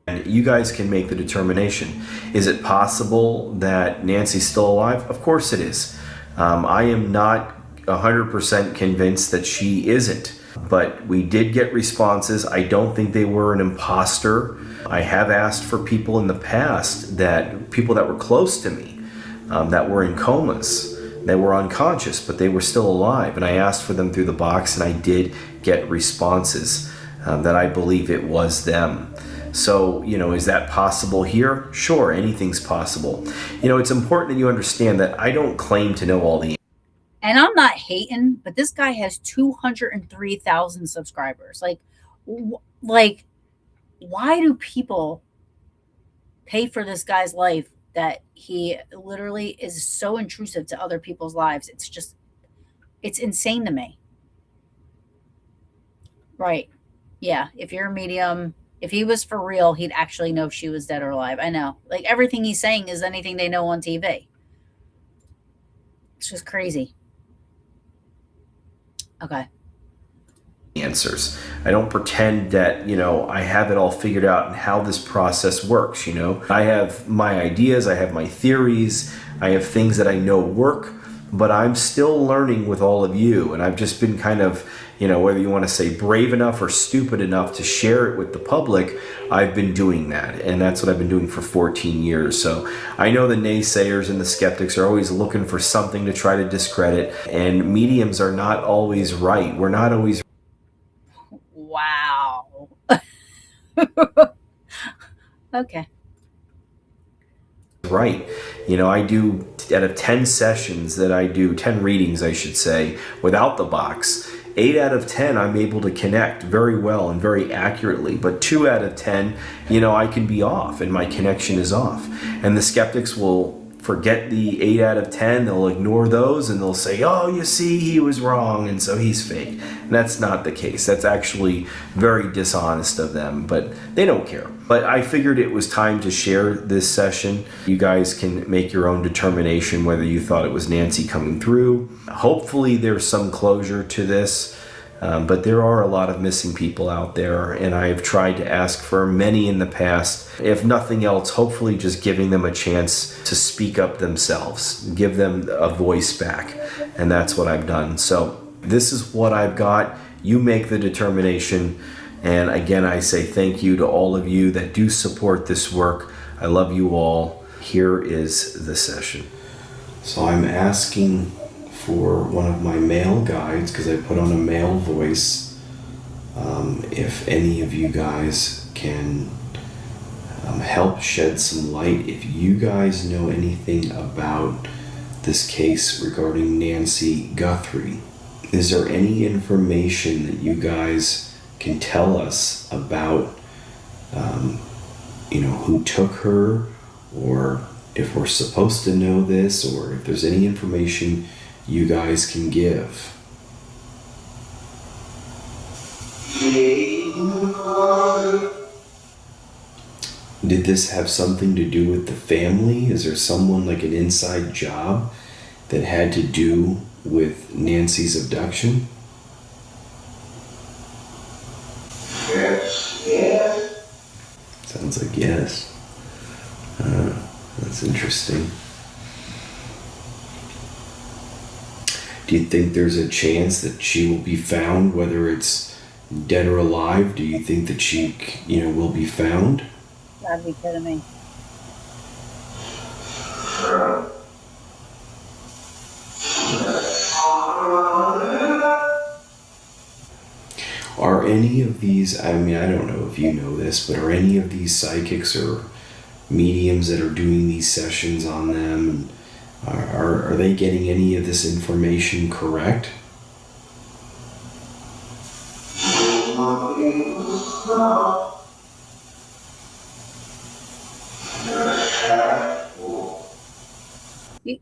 And you guys can make the determination. Is it possible that Nancy's still alive? Of course it is. I am not 100% convinced that she isn't, but we did get responses. I don't think they were an imposter. I have asked for people in the past, people that were close to me, that were in comas, that were unconscious, but they were still alive. And I asked for them through the box, and I did get responses that I believe it was them. So, is that possible here? Sure, anything's possible. It's important that you understand that I don't claim to know all the answers. And I'm not hating, but this guy has 203,000 subscribers. Like, why do people pay for this guy's life that he literally is so intrusive to other people's lives? It's insane to me. Right. Yeah. If you're a medium, if he was for real, he'd actually know if she was dead or alive. I know. Like, everything he's saying is anything they know on TV. It's just crazy. Okay. Answers. I don't pretend that, I have it all figured out and how this process works, I have my ideas, I have my theories, I have things that I know work, but I'm still learning with all of you. And I've just been kind of, whether you want to say brave enough or stupid enough to share it with the public, I've been doing that. And that's what I've been doing for 14 years. So I know the naysayers and the skeptics are always looking for something to try to discredit. And mediums are not always right. We're not always Wow. Okay. right. I do, out of 10 sessions that I do, 10 readings, I should say, without the box, 8 out of 10, I'm able to connect very well and very accurately. But 2 out of 10, I can be off and my connection is off. And the skeptics will forget the 8 out of 10. They'll ignore those and they'll say, oh, you see, he was wrong, and so he's fake. And that's not the case. That's actually very dishonest of them, but they don't care. But I figured it was time to share this session. You guys can make your own determination whether you thought it was Nancy coming through. Hopefully there's some closure to this. But there are a lot of missing people out there, and I've tried to ask for many in the past. If nothing else, hopefully just giving them a chance to speak up themselves, give them a voice back, and that's what I've done. So this is what I've got. You make the determination, and again, I say thank you to all of you that do support this work. I love you all. Here is the session. So I'm asking for one of my male guides, because I put on a male voice, if any of you guys can help shed some light. If you guys know anything about this case regarding Nancy Guthrie, is there any information that you guys can tell us about, who took her, or if we're supposed to know this, or if there's any information you guys can give? Did this have something to do with the family? Is there someone, like an inside job, that had to do with Nancy's abduction? Yes. Sounds like yes. That's interesting. Do you think there's a chance that she will be found, whether it's dead or alive? Do you think that she, will be found? Gotta be kidding me. Are any of these, I don't know if you know this, but are any of these psychics or mediums that are doing these sessions on them, and are they getting any of this information correct?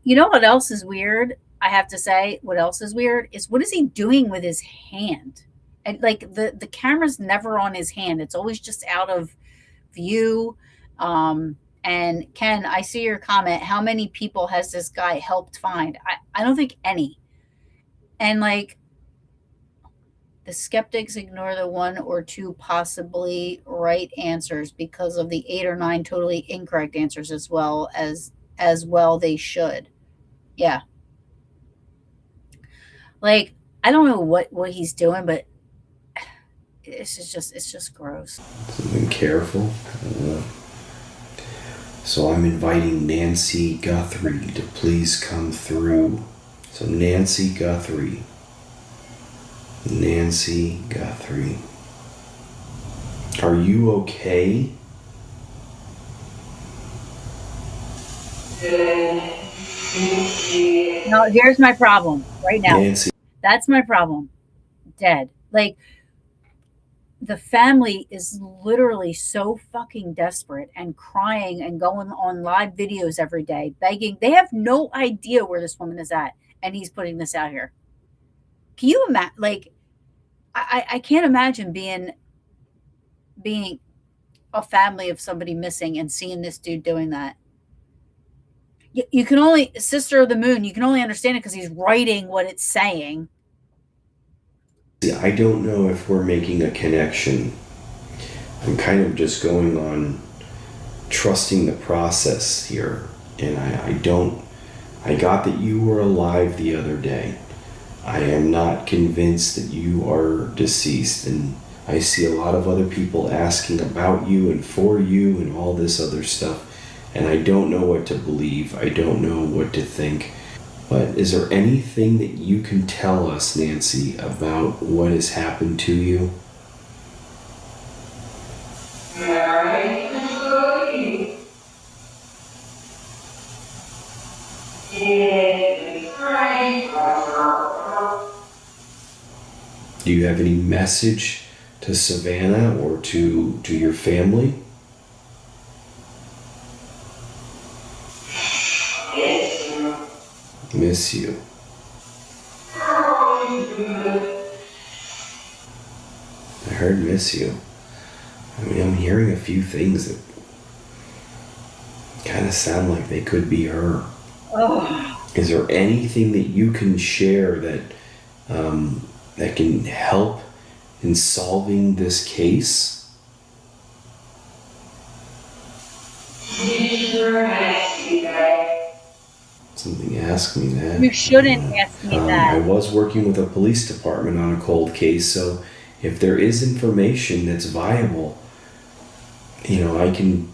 You know what else is weird? I have to say, what else is weird is, what is he doing with his hand? And like the camera's never on his hand. It's always just out of view. And Ken, I see your comment. How many people has this guy helped find? I don't think any. And like, the skeptics ignore the 1 or 2 possibly right answers because of the 8 or 9 totally incorrect answers, as well they should. Yeah. Like, I don't know what he's doing, but it's just gross. Something careful. So I'm inviting Nancy Guthrie to please come through. So Nancy Guthrie. Nancy Guthrie. Are you okay? No, here's my problem right now. Nancy. That's my problem. Dead. Like, the family is literally so fucking desperate and crying and going on live videos every day, begging. They have no idea where this woman is at, and he's putting this out here. Can you imagine? Like, I can't imagine being a family of somebody missing and seeing this dude doing that. You can only, Sister of the Moon, you can only understand it because he's writing what it's saying. See, I don't know if we're making a connection. I'm kind of just going on trusting the process here. And I got that you were alive the other day. I am not convinced that you are deceased. And I see a lot of other people asking about you and for you and all this other stuff. And I don't know what to believe. I don't know what to think. But is there anything that you can tell us, Nancy, about what has happened to you? Do you have any message to Savannah or to your family? Miss you. I heard miss you. I mean, I'm hearing a few things that kind of sound like they could be her. Is there anything that you can share that that can help in solving this case? Something asked me that. You shouldn't ask me that. I was working with a police department on a cold case, so if there is information that's viable, I can,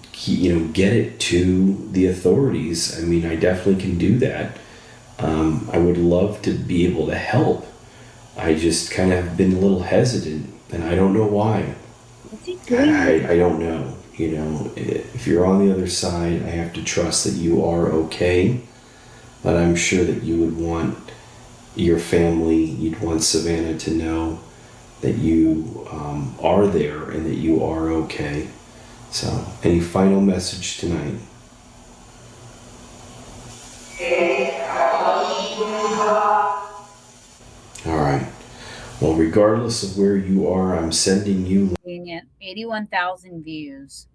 get it to the authorities. I mean, I definitely can do that. I would love to be able to help. I just kind of have been a little hesitant, and I don't know why. What's he doing? I don't know. If you're on the other side, I have to trust that you are okay. But I'm sure that you would want your family, you'd want Savannah to know that you are there and that you are okay. So, any final message tonight? All right. Well, regardless of where you are, I'm sending you... 81,000 views.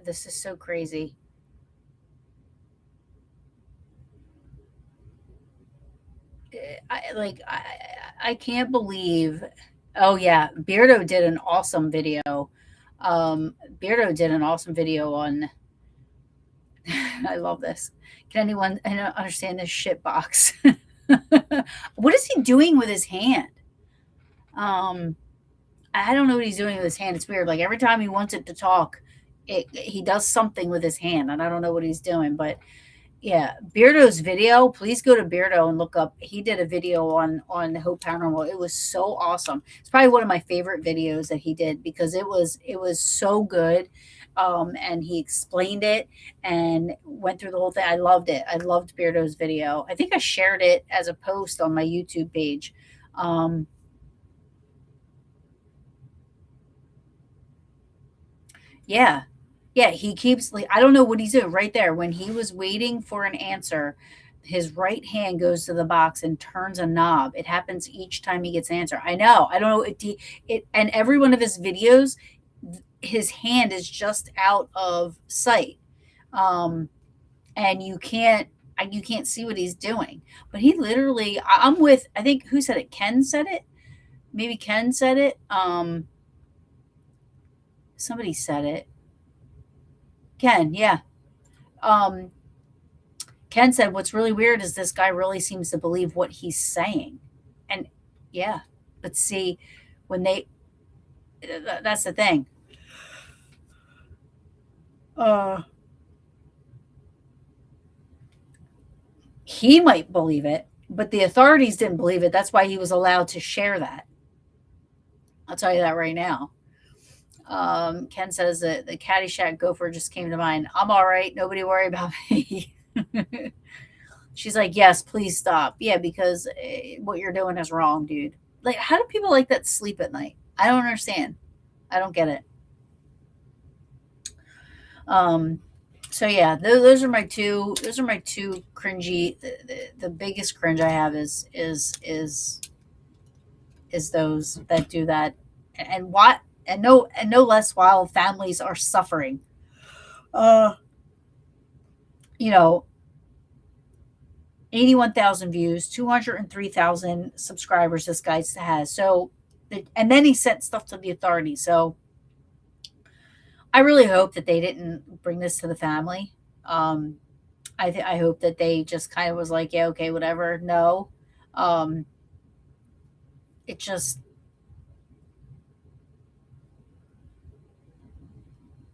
This is so crazy. I can't believe. Oh yeah, Beardo did an awesome video. Beardo did an awesome video on. I love this. Can anyone understand this shit box? What is he doing with his hand? I don't know what he's doing with his hand. It's weird. Like every time he wants it to talk, he does something with his hand, and I don't know what he's doing. But yeah, Beardo's video. Please go to Beardo and look up. He did a video on Hope Paranormal. It was so awesome. It's probably one of my favorite videos that he did because it was so good. And he explained it and went through the whole thing. I loved it. I loved Beardo's video. I think I shared it as a post on my YouTube page. Yeah. Yeah, he keeps like I don't know what he's doing right there. When he was waiting for an answer, his right hand goes to the box and turns a knob. It happens each time he gets an answer. I know. I don't know. It and every one of his videos, his hand is just out of sight. And you can't see what he's doing. But he literally I'm with I think who said it? Ken said it? Maybe Ken said it. Somebody said it. Ken, yeah. Ken said, what's really weird is this guy really seems to believe what he's saying. And yeah, but see, that's the thing. He might believe it, but the authorities didn't believe it. That's why he was allowed to share that. I'll tell you that right now. Ken says that the Caddyshack gopher just came to mind. I'm all right. Nobody worry about me. She's like, yes, please stop. Yeah, because what you're doing is wrong, dude. Like, how do people like that sleep at night? I don't understand. I don't get it. So yeah, those are my two cringy. The biggest cringe I have is those that do that, and what. And no less while families are suffering. 81,000 views, 203,000 subscribers this guy has. So, and then he sent stuff to the authorities. So I really hope that they didn't bring this to the family. I hope that they just kind of was like, yeah, okay, whatever. No. It just,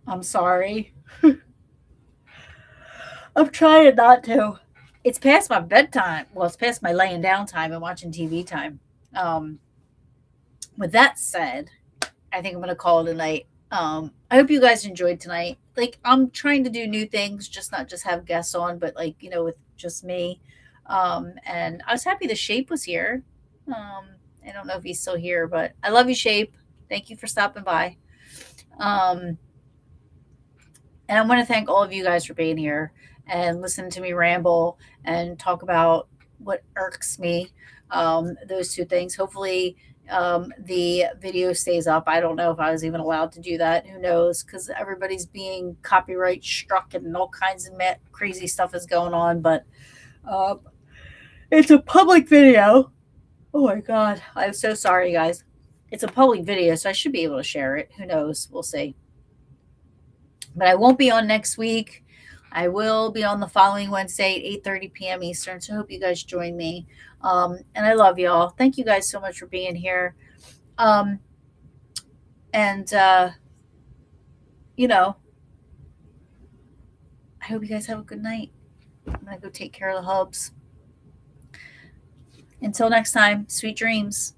I'm sorry. I'm trying not to. It's past my bedtime. Well, it's past my laying down time and watching TV time. With that said, I think I'm gonna call it a night. I hope you guys enjoyed tonight. Like, I'm trying to do new things, just not just have guests on, but like, with just me. And I was happy the Shape was here. I don't know if he's still here, but I love you, Shape. Thank you for stopping by. And I want to thank all of you guys for being here and listening to me ramble and talk about what irks me. Those two things. Hopefully, the video stays up. I don't know if I was even allowed to do that. Who knows? Because everybody's being copyright struck and all kinds of crazy stuff is going on. But it's a public video. Oh my God. I'm so sorry, guys. It's a public video, so I should be able to share it. Who knows? We'll see. But I won't be on next week. I will be on the following Wednesday at 8:30 p.m. Eastern. So I hope you guys join me. And I love y'all. Thank you guys so much for being here. And I hope you guys have a good night. I'm going to go take care of the hubs. Until next time, sweet dreams.